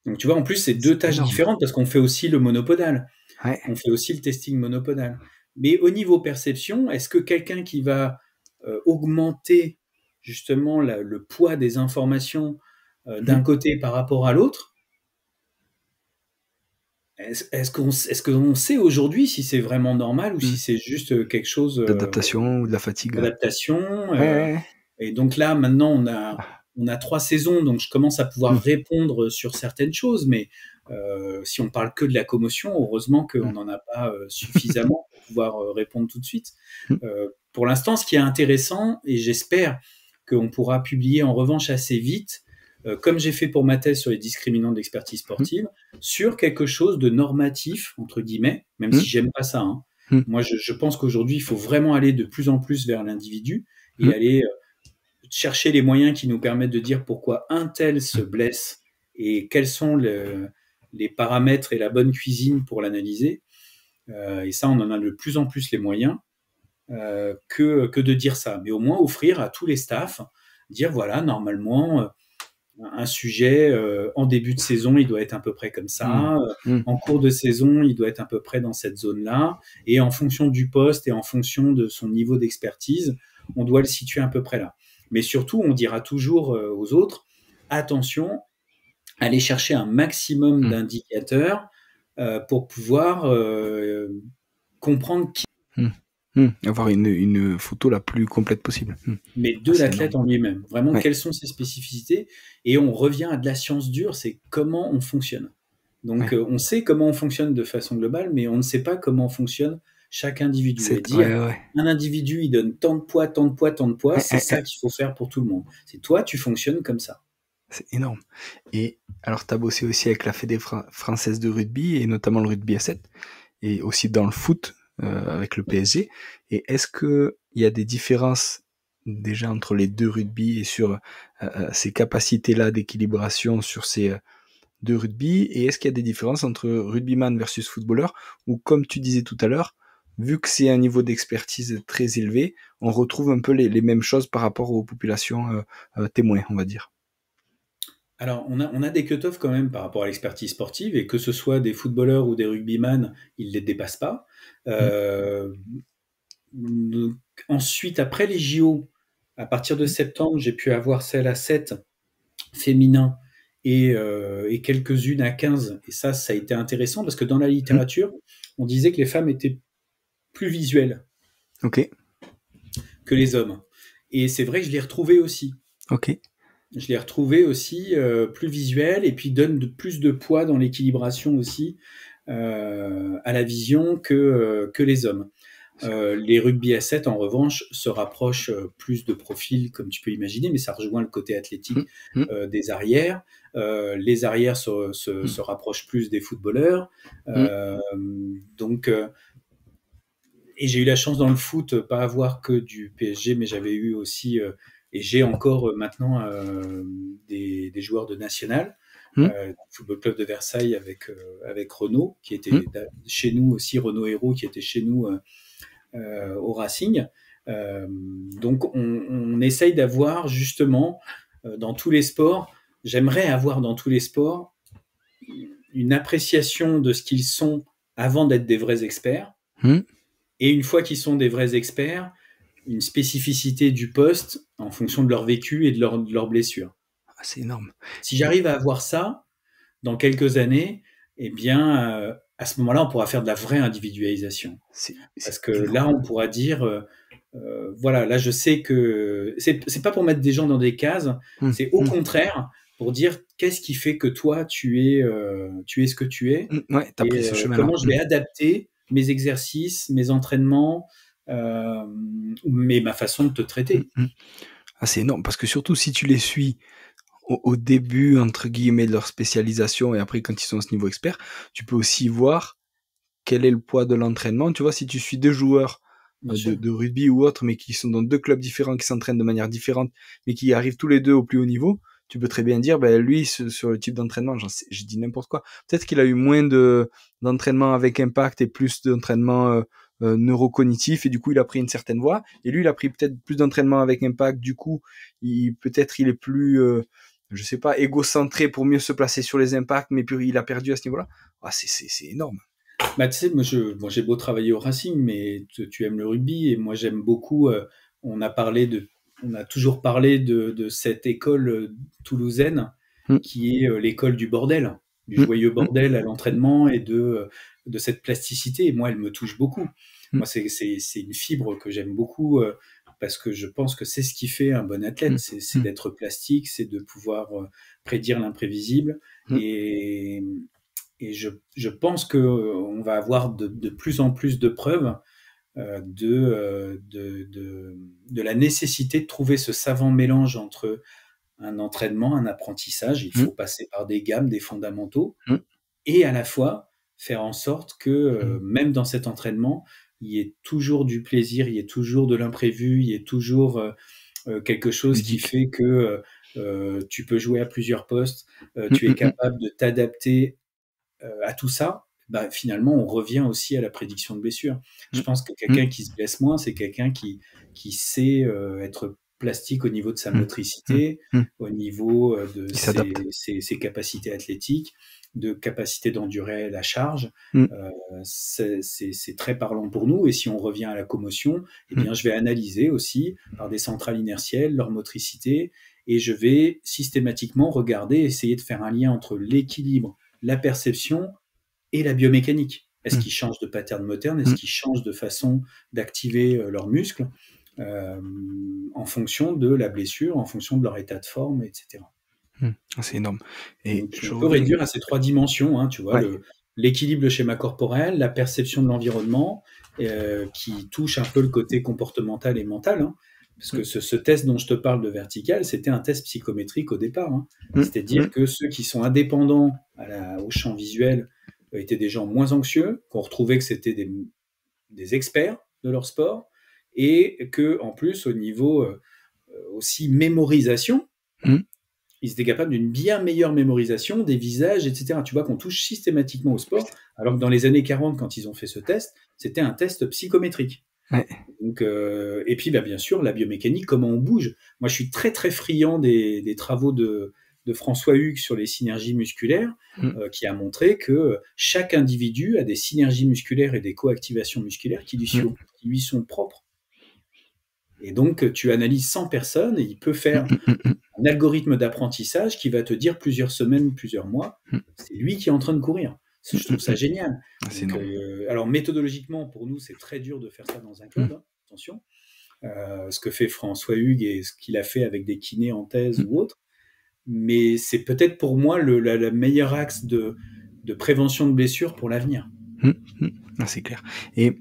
Donc tu vois, en plus, c'est 2 tâches différentes parce qu'on fait aussi le monopodal. On fait aussi le testing monopodal. Mais au niveau perception, est-ce que quelqu'un qui va augmenter justement le poids des informations d'un côté par rapport à l'autre, est-ce qu'on sait aujourd'hui si c'est vraiment normal ou si c'est juste quelque chose d'adaptation ou de la fatigue? D'adaptation. Et donc là, maintenant, on a 3 saisons, donc je commence à pouvoir répondre sur certaines choses, mais si on parle que de la commotion, heureusement qu'on n'en a pas suffisamment pour pouvoir répondre tout de suite. Pour l'instant, ce qui est intéressant, et j'espère qu'on pourra publier en revanche assez vite, comme j'ai fait pour ma thèse sur les discriminants d'expertise sportive, sur quelque chose de normatif, entre guillemets, même si j'aime pas ça. Hein. Moi, je pense qu'aujourd'hui, il faut vraiment aller de plus en plus vers l'individu et aller chercher les moyens qui nous permettent de dire pourquoi un tel se blesse et quels sont les paramètres et la bonne cuisine pour l'analyser. Et ça, on en a de plus en plus les moyens que de dire ça. Mais au moins offrir à tous les staffs, dire voilà, normalement, un sujet en début de saison, il doit être à peu près comme ça. En cours de saison, il doit être à peu près dans cette zone-là. Et en fonction du poste et en fonction de son niveau d'expertise, on doit le situer à peu près là. Mais surtout, on dira toujours aux autres, attention, allez chercher un maximum d'indicateurs pour pouvoir comprendre qui... Avoir une photo la plus complète possible. Mais de l'athlète en lui-même. Vraiment, quelles sont ses spécificités? Et on revient à de la science dure, c'est comment on fonctionne. Donc, on sait comment on fonctionne de façon globale, mais on ne sait pas comment fonctionne chaque individu. Et dire, un individu, il donne tant de poids, tant de poids, tant de poids, c'est ça qu'il faut faire pour tout le monde. C'est toi, tu fonctionnes comme ça. C'est énorme. Et alors, tu as bossé aussi avec la Fédé française de rugby, et notamment le rugby à 7, et aussi dans le foot. avec le PSG. Et est-ce que il y a des différences déjà entre les deux rugby et sur ces capacités-là d'équilibration sur ces deux rugby, et est-ce qu'il y a des différences entre rugbyman versus footballeur, ou comme tu disais tout à l'heure, vu que c'est un niveau d'expertise très élevé, on retrouve un peu les mêmes choses par rapport aux populations témoins, on va dire. Alors, on a des cut-offs quand même par rapport à l'expertise sportive, et que ce soit des footballeurs ou des rugbyman, ils ne les dépassent pas. Mmh. Donc, ensuite, après les JO, à partir de Mmh. septembre, j'ai pu avoir celle à 7 féminin et quelques-unes à 15. Et ça a été intéressant parce que dans la Mmh. littérature, on disait que les femmes étaient plus visuelles Ok, que les hommes. Et c'est vrai que je l'ai retrouvé aussi. ok. Je l'ai retrouvé aussi plus visuel, et puis donne plus de poids dans l'équilibration aussi à la vision que les hommes. Les rugby à 7, en revanche, se rapprochent plus de profils, comme tu peux imaginer, mais ça rejoint le côté Mmh. athlétique Mmh. des arrières. Les arrières Mmh. se rapprochent plus des footballeurs. Mmh. Euh, donc, et j'ai eu la chance dans le foot, pas avoir que du PSG, mais j'avais eu aussi, et j'ai encore maintenant des joueurs de national. Mmh. Football Club de Versailles avec Renaud, qui Mmh. était chez nous aussi, Renaud Hérault, qui était chez nous au Racing. Donc on essaye d'avoir justement dans tous les sports, j'aimerais avoir dans tous les sports une appréciation de ce qu'ils sont avant d'être des vrais experts, Mmh. et une fois qu'ils sont des vrais experts, une spécificité du poste en fonction de leur vécu et de leur blessure. Ah, c'est énorme. Si j'arrive à avoir ça dans quelques années, eh bien, à ce moment-là, on pourra faire de la vraie individualisation. C'est Parce que énorme. là, on pourra dire, voilà, là, je sais que c'est pas pour mettre des gens dans des cases, Mmh. c'est au Mmh. contraire pour dire qu'est-ce qui fait que toi, tu es ce que tu es, Mmh. Ouais, t'as pris et ce chemin-là. comment je Mmh. vais adapter mes exercices, mes entraînements, euh, mais ma façon de te Mmh. traiter. Mmh. Ah, c'est énorme, parce que surtout si tu les suis au début, entre guillemets, de leur spécialisation, et après quand ils sont à ce niveau expert, tu peux aussi voir quel est le poids de l'entraînement. Tu vois, si tu suis deux joueurs Bien sûr. de rugby ou autre, mais qui sont dans deux clubs différents, qui s'entraînent de manière différente, mais qui arrivent tous les deux au plus haut niveau, tu peux très bien dire, ben lui, sur le type d'entraînement, je dis n'importe quoi. Peut-être qu'il a eu moins d'entraînement avec impact et plus d'entraînement neurocognitif, et du coup il a pris une certaine voie. Et lui, il a pris peut-être plus d'entraînement avec impact. Du coup, peut-être il est plus, je sais pas, égocentré pour mieux se placer sur les impacts, mais puis il a perdu à ce niveau-là. Ah, c'est énorme. Bah, tu sais, moi, j'ai beau travailler au Racing, mais tu aimes le rugby, et moi j'aime beaucoup. On a parlé on a toujours parlé de cette école toulousaine Mm, qui est l'école du bordel, du mm, joyeux mm, bordel à l'entraînement, et de cette plasticité. Et moi, elle me touche beaucoup. mm, Moi, c'est une fibre que j'aime beaucoup, parce que je pense que c'est ce qui fait un bon athlète, mm, c'est mm, d'être plastique, c'est de pouvoir prédire l'imprévisible. mm. Et, et je pense qu'on va avoir de plus en plus de preuves de la nécessité de trouver ce savant mélange entre un entraînement, un apprentissage. Il Mm, faut passer par des gammes, des fondamentaux, mm, et à la fois faire en sorte que mm. même dans cet entraînement, il y ait toujours du plaisir, il y ait toujours de l'imprévu, il y ait toujours quelque chose qui Ludique. fait que tu peux jouer à plusieurs postes, Mm, tu es mm, mm, capable de t'adapter à tout ça. Bah, finalement, on revient aussi à la prédiction de blessure. Je mm, pense que mm, quelqu'un qui se blesse moins, c'est quelqu'un qui sait être plastique au niveau de sa mm, mm, motricité, mm. au niveau de Il s'adapte. ses capacités athlétiques, de capacité d'endurer la charge. Mm, C'est très parlant pour nous. Et si on revient à la commotion, eh mm, bien, je vais analyser aussi par des centrales inertielles leur motricité, et je vais systématiquement regarder, essayer de faire un lien entre l'équilibre, la perception et la biomécanique. Est-ce mm, qu'ils changent de pattern moderne? Est-ce mm, qu'ils changent de façon d'activer leurs muscles euh, en fonction de la blessure, en fonction de leur état de forme, etc. mm. Ah, c'est énorme. Et Donc, je on peut reviens. réduire à ces trois dimensions, hein, tu vois, Ouais. l'équilibre, le schéma corporel, la perception de l'environnement, qui touche un peu le côté comportemental et mental, hein, parce Mm, que ce test dont je te parle de vertical, c'était un test psychométrique au départ, hein. mm, C'est-à-dire mm, que ceux qui sont indépendants au champ visuel étaient des gens moins anxieux, qu'on retrouvait que c'était des experts de leur sport, et que en plus, au niveau aussi mémorisation, ils étaient capables d'une bien meilleure mémorisation des visages, etc. Tu vois qu'on touche systématiquement au sport, alors que dans les années 40, quand ils ont fait ce test, c'était un test psychométrique. Ouais. Donc, et puis, bien sûr, la biomécanique, comment on bouge. Moi, je suis très, très friand des travaux de François Hugues sur les synergies musculaires, qui a montré que chaque individu a des synergies musculaires et des coactivations musculaires qui lui sont propres. Et donc, tu analyses 100 personnes et il peut faire un algorithme d'apprentissage qui va te dire plusieurs semaines, plusieurs mois, c'est lui qui est en train de courir. Je trouve ça génial. Donc, alors, méthodologiquement, pour nous, c'est très dur de faire ça dans un club, attention. Ce que fait François Hugues et ce qu'il a fait avec des kinés en thèse ou autre. Mais c'est peut-être pour moi le meilleur axe de prévention de blessures pour l'avenir. C'est clair. Et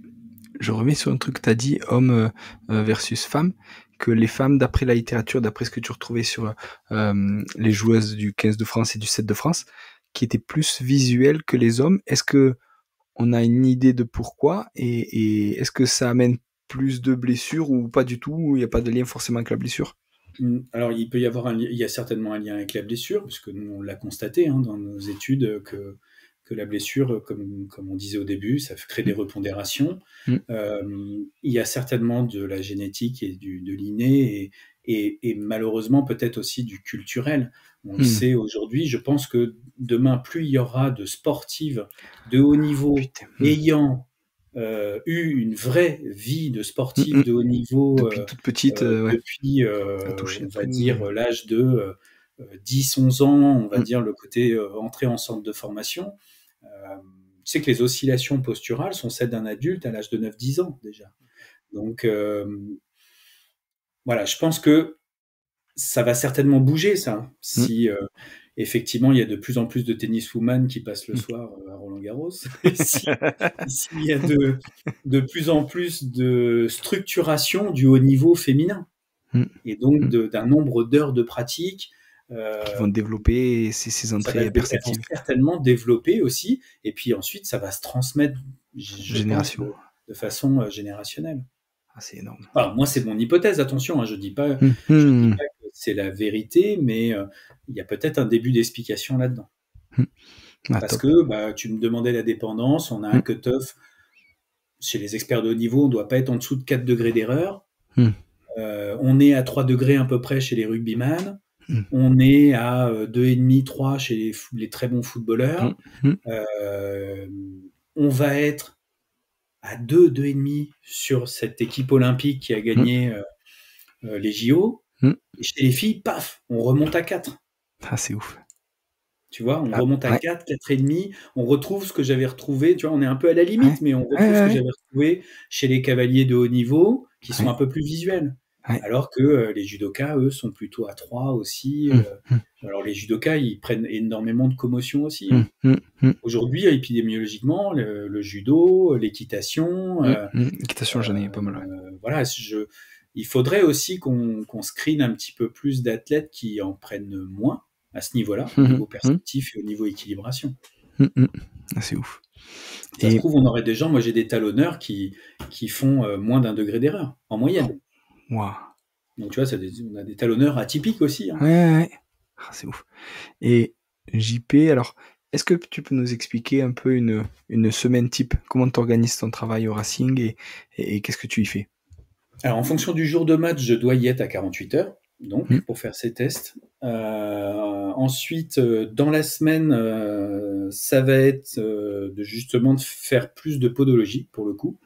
je remets sur un truc que tu as dit, homme versus femme, que les femmes, d'après la littérature, d'après ce que tu retrouvais sur les joueuses du 15 de France et du 7 de France, qui étaient plus visuelles que les hommes. Est-ce que on a une idée de pourquoi, et est-ce que ça amène plus de blessures ou pas du tout, il n'y a pas de lien forcément avec la blessure? Alors, il peut y avoir il y a certainement un lien avec la blessure, puisque nous, on l'a constaté dans nos études que la blessure, comme on disait au début, ça crée des repondérations. Il y a certainement de la génétique et de l'inné, et malheureusement peut-être aussi du culturel. On le sait aujourd'hui. Je pense que demain, plus il y aura de sportives de haut niveau ayant eu une vraie vie de sportive de haut niveau depuis toute petite, depuis on va dire l'âge de 10-11 ans, on va dire le côté entrée en centre de formation. Tu sais que les oscillations posturales sont celles d'un adulte à l'âge de 9-10 ans déjà. Donc voilà, je pense que ça va certainement bouger, ça. Si effectivement il y a de plus en plus de tenniswoman qui passent le soir à Roland-Garros, s'il y a de plus en plus de structuration du haut niveau féminin, et donc d'un nombre d'heures de pratique, qui vont développer ces entrées perceptives. Elles vont certainement développer aussi, et puis ensuite ça va se transmettre, je pense, de façon générationnelle. C'est énorme. Alors, moi, c'est mon hypothèse, attention, je dis pas que c'est la vérité, mais il y a peut-être un début d'explication là-dedans. Parce que tu me demandais la dépendance, on a un cut-off chez les experts de haut niveau, on ne doit pas être en dessous de 4 degrés d'erreur. On est à 3 degrés à peu près chez les rugbyman. On est à 2,5, 3 chez les très bons footballeurs. On va être à 2, 2,5 sur cette équipe olympique qui a gagné les JO. Et chez les filles, paf, on remonte à 4. C'est ouf. Tu vois, on remonte à 4, 4,5. On retrouve ce que j'avais retrouvé. Tu vois, on est un peu à la limite, mais on retrouve ce que j'avais retrouvé chez les cavaliers de haut niveau, qui sont un peu plus visuels. Alors que les judokas, eux, sont plutôt à 3 aussi. Alors les judokas, ils prennent énormément de commotion aussi. Aujourd'hui, épidémiologiquement, le judo, l'équitation... l'équitation, j'en ai pas mal. Voilà, il faudrait aussi qu'on screene un petit peu plus d'athlètes qui en prennent moins à ce niveau-là, au niveau perceptif et au niveau équilibration. C'est ouf. Ça se trouve, on aurait des gens, moi j'ai des talonneurs qui font moins d'1 degré d'erreur, en moyenne. Wow. Donc tu vois, on a des talonneurs atypiques aussi. C'est ouf. Et JP, alors, est-ce que tu peux nous expliquer un peu une semaine type? Comment tu organises ton travail au Racing et qu'est-ce que tu y fais? Alors, en fonction du jour de match, je dois y être à 48 heures, donc, pour faire ces tests. Ensuite, dans la semaine, ça va être justement de faire plus de podologie, pour le coup.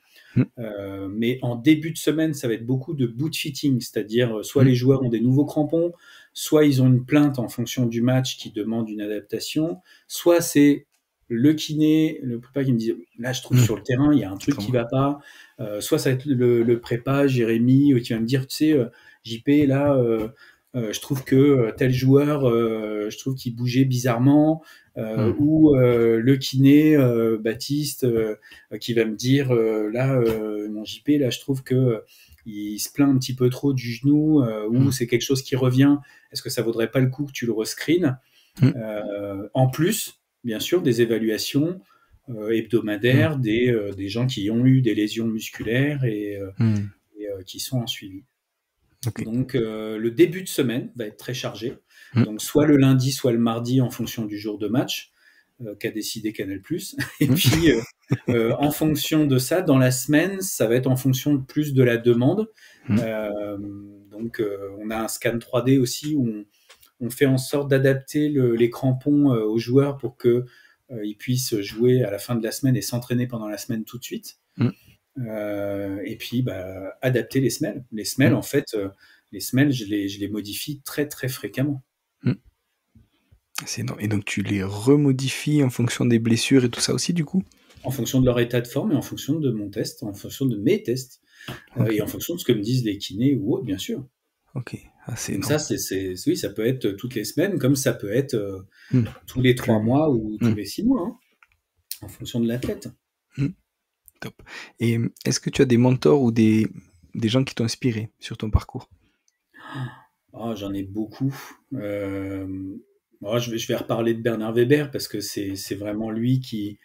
Mais en début de semaine, ça va être beaucoup de boot fitting, c'est-à-dire soit les joueurs ont des nouveaux crampons, soit ils ont une plainte en fonction du match qui demande une adaptation, soit c'est le kiné, le prépa qui me dit là je trouve sur le terrain il y a un truc qui va pas, soit ça va être le prépa Jérémy qui va me dire tu sais JP là je trouve que tel joueur je trouve qu'il bougeait bizarrement, ou le kiné Baptiste qui va me dire là mon JP là je trouve que il se plaint un petit peu trop du genou, ou c'est quelque chose qui revient, est-ce que ça vaudrait pas le coup que tu le rescreenes? En plus bien sûr des évaluations hebdomadaire des gens qui ont eu des lésions musculaires et qui sont en suivi. Ok. Donc le début de semaine va être très chargé. Mm. Donc soit le lundi, soit le mardi en fonction du jour de match qu'a décidé Canal+. Et puis en fonction de ça, dans la semaine, ça va être en fonction plus de la demande. Donc on a un scan 3D aussi où on fait en sorte d'adapter les crampons aux joueurs pour que ils puissent jouer à la fin de la semaine et s'entraîner pendant la semaine tout de suite. Et puis adapter les semelles. Les semelles, en fait, les semelles, je les modifie très très fréquemment. C'est énorme. Et donc tu les remodifies en fonction des blessures et tout ça aussi, du coup? En fonction de leur état de forme et en fonction de mon test, en fonction de mes tests, et en fonction de ce que me disent les kinés ou autres, bien sûr. Ok, c'est Donc énorme. ça, oui, ça peut être toutes les semaines, comme ça peut être tous les 3 mois ou tous les 6 mois, hein, en fonction de l'athlète. Top. Et est-ce que tu as des mentors ou des gens qui t'ont inspiré sur ton parcours? J'en ai beaucoup. Je vais reparler de Bernard Weber parce que c'est vraiment lui qui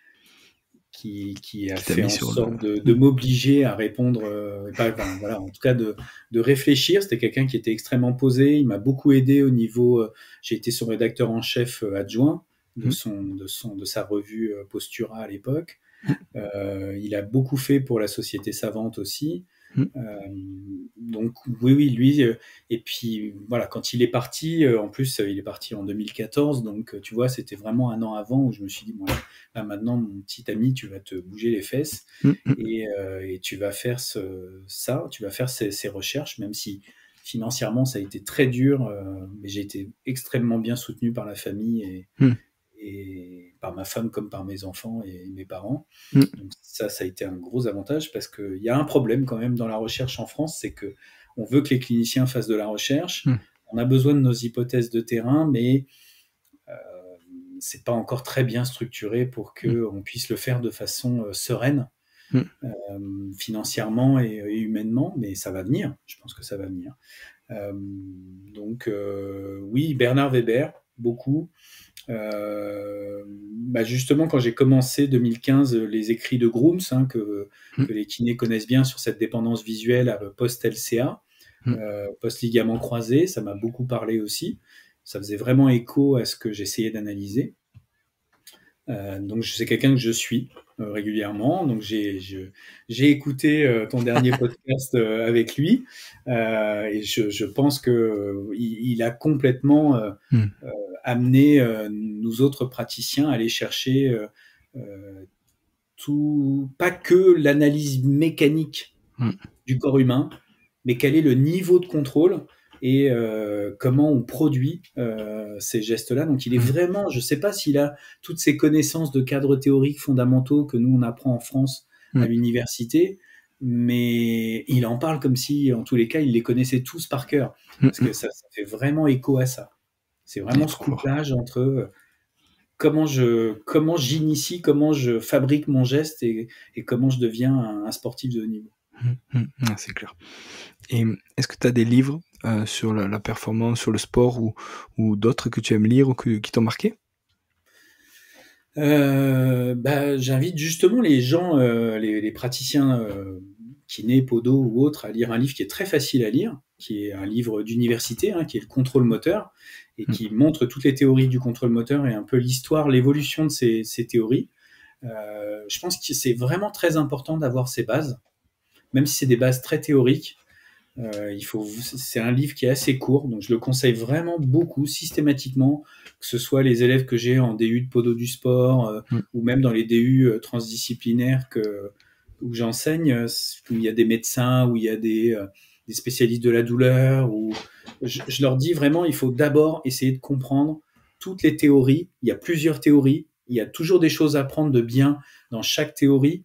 a fait en sorte de m'obliger à répondre, voilà, en tout cas de réfléchir. C'était quelqu'un qui était extrêmement posé. Il m'a beaucoup aidé au niveau. J'ai été son rédacteur en chef adjoint de sa revue Postura à l'époque. Il a beaucoup fait pour la Société Savante aussi. Donc oui, lui. Et puis voilà, quand il est parti, en plus il est parti en 2014, donc tu vois, c'était vraiment un an avant où je me suis dit, bon, là maintenant mon petit ami, tu vas te bouger les fesses et tu vas faire tu vas faire ces recherches, même si financièrement ça a été très dur, mais j'ai été extrêmement bien soutenu par la famille et par ma femme comme par mes enfants et mes parents. Donc ça a été un gros avantage parce qu'il y a un problème quand même dans la recherche en France, c'est que on veut que les cliniciens fassent de la recherche, on a besoin de nos hypothèses de terrain, mais c'est pas encore très bien structuré pour qu'on puisse le faire de façon sereine, financièrement et humainement, mais ça va venir, je pense que ça va venir. Donc oui, Bernard Weber, beaucoup. Justement, quand j'ai commencé 2015, les écrits de Grooms, que les kinés connaissent bien sur cette dépendance visuelle post-LCA, post-ligament croisé, ça m'a beaucoup parlé aussi. Ça faisait vraiment écho à ce que j'essayais d'analyser. Donc, c'est quelqu'un que je suis régulièrement. Donc, j'ai écouté ton dernier podcast avec lui et je pense que il a complètement amené nous autres praticiens à aller chercher pas que l'analyse mécanique du corps humain, mais quel est le niveau de contrôle et comment on produit ces gestes-là. Donc il est vraiment, je ne sais pas s'il a toutes ces connaissances de cadres théoriques fondamentaux que nous on apprend en France à l'université, mais il en parle comme si, en tous les cas, il les connaissait tous par cœur, parce que ça fait vraiment écho à ça. C'est vraiment ce couplage entre comment j'initie, comment je fabrique mon geste et comment je deviens un sportif de haut niveau. C'est clair. Et est-ce que tu as des livres sur la performance, sur le sport ou d'autres que tu aimes lire ou qui t'ont marqué? J'invite justement les gens, les praticiens kinés, podo ou autres, à lire un livre qui est très facile à lire, qui est un livre d'université, qui est le contrôle moteur, et qui montre toutes les théories du contrôle moteur et un peu l'histoire, l'évolution de ces théories. Je pense que c'est vraiment très important d'avoir ces bases, même si c'est des bases très théoriques. C'est un livre qui est assez court, donc je le conseille vraiment beaucoup, systématiquement, que ce soit les élèves que j'ai en DU de podo du sport ou même dans les DU transdisciplinaires où j'enseigne, où il y a des médecins, où il y a des spécialistes de la douleur, où je leur dis vraiment, il faut d'abord essayer de comprendre toutes les théories. Il y a plusieurs théories, il y a toujours des choses à prendre de bien dans chaque théorie,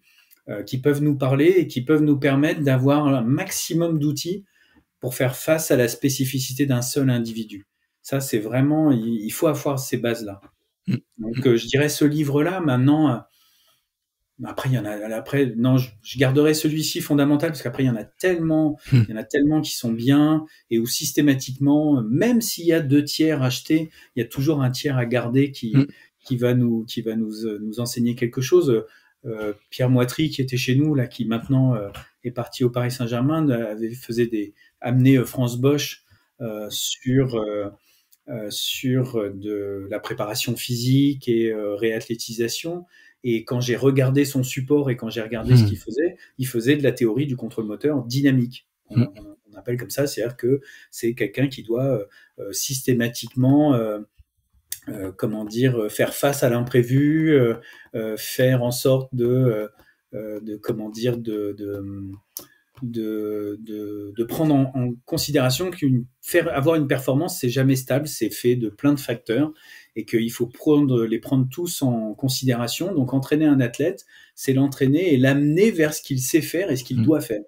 qui peuvent nous parler et qui peuvent nous permettre d'avoir un maximum d'outils pour faire face à la spécificité d'un seul individu. Ça, c'est vraiment, il faut avoir ces bases-là. Donc, je dirais ce livre-là, maintenant, après, il y en a, non, je garderai celui-ci fondamental parce qu'après, il y en a tellement qui sont bien et où systématiquement, même s'il y a 2 tiers achetés, il y a toujours un tiers à garder qui nous enseigner quelque chose. Pierre Moitry, qui était chez nous, là, qui maintenant est parti au Paris Saint-Germain, amenait France Bosch sur de la préparation physique et réathlétisation. Et quand j'ai regardé son support et quand j'ai regardé ce il faisait de la théorie du contrôle moteur dynamique. On appelle comme ça, c'est-à-dire que c'est quelqu'un qui doit systématiquement faire face à l'imprévu, faire en sorte de prendre en considération avoir une performance, c'est jamais stable, c'est fait de plein de facteurs et qu'il faut les prendre tous en considération. Donc entraîner un athlète, c'est l'entraîner et l'amener vers ce qu'il sait faire et ce qu'il doit faire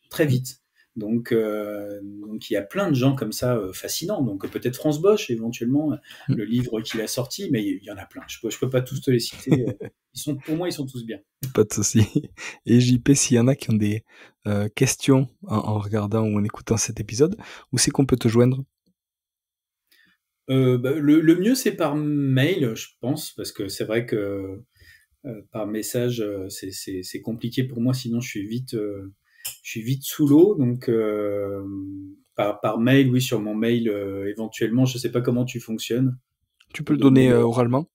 très vite. Donc il y a plein de gens comme ça fascinants. Donc peut-être France Bosch éventuellement, le livre qu'il a sorti, mais il y en a plein. Je peux pas tous te les citer. Pour moi, ils sont tous bien. Pas de souci. Et JP, s'il y en a qui ont des questions en regardant ou en écoutant cet épisode, où c'est qu'on peut te joindre? Le mieux, c'est par mail, je pense, parce que c'est vrai que par message, c'est compliqué pour moi. Sinon, je suis vite sous l'eau. Donc par mail, oui, sur mon mail éventuellement. Je sais pas comment tu fonctionnes. Tu peux le donner oralement.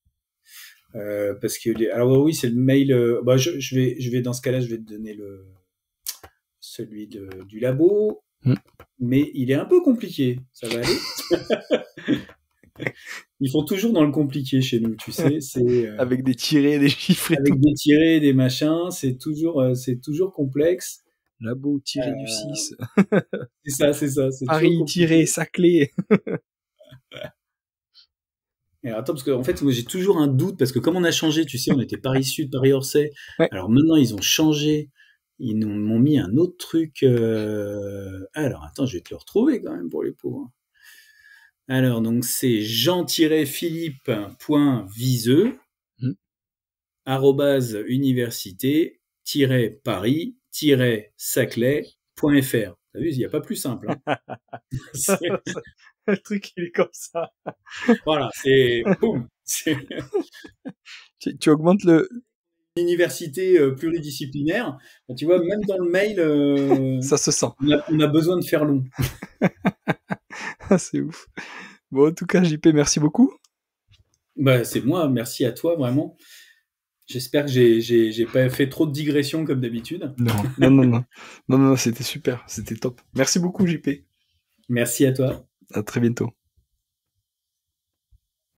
Parce que alors oui, c'est le mail. Je vais dans ce cas-là, je vais te donner celui du labo, mais il est un peu compliqué. Ça va aller. Ils font toujours dans le compliqué chez nous, tu sais. C'est avec des tirets, des chiffres. Avec des tirets, des machins. C'est toujours complexe. Labo tiré du 6. C'est ça. Paris tiré Saclay. Alors attends, parce qu'en fait, moi j'ai toujours un doute, parce que comme on a changé, tu sais, on était Paris Sud, Paris Orsay. Ouais. Alors maintenant, ils ont changé. Ils m'ont mis un autre truc. Alors attends, je vais te le retrouver quand même pour les pauvres. Alors, donc c'est jean-philippe.viseux @université-paris-saclay.fr. T'as vu, il n'y a pas plus simple. Hein. Le truc, il est comme ça. Voilà, c'est... Boum. Tu augmentes le... Université pluridisciplinaire. Tu vois, même dans le mail... ça se sent. On a besoin de faire long. C'est ouf. Bon, en tout cas, JP, merci beaucoup. C'est moi, merci à toi, vraiment. J'espère que j'ai pas fait trop de digressions comme d'habitude. Non, c'était super, c'était top. Merci beaucoup, JP. Merci à toi. À très bientôt.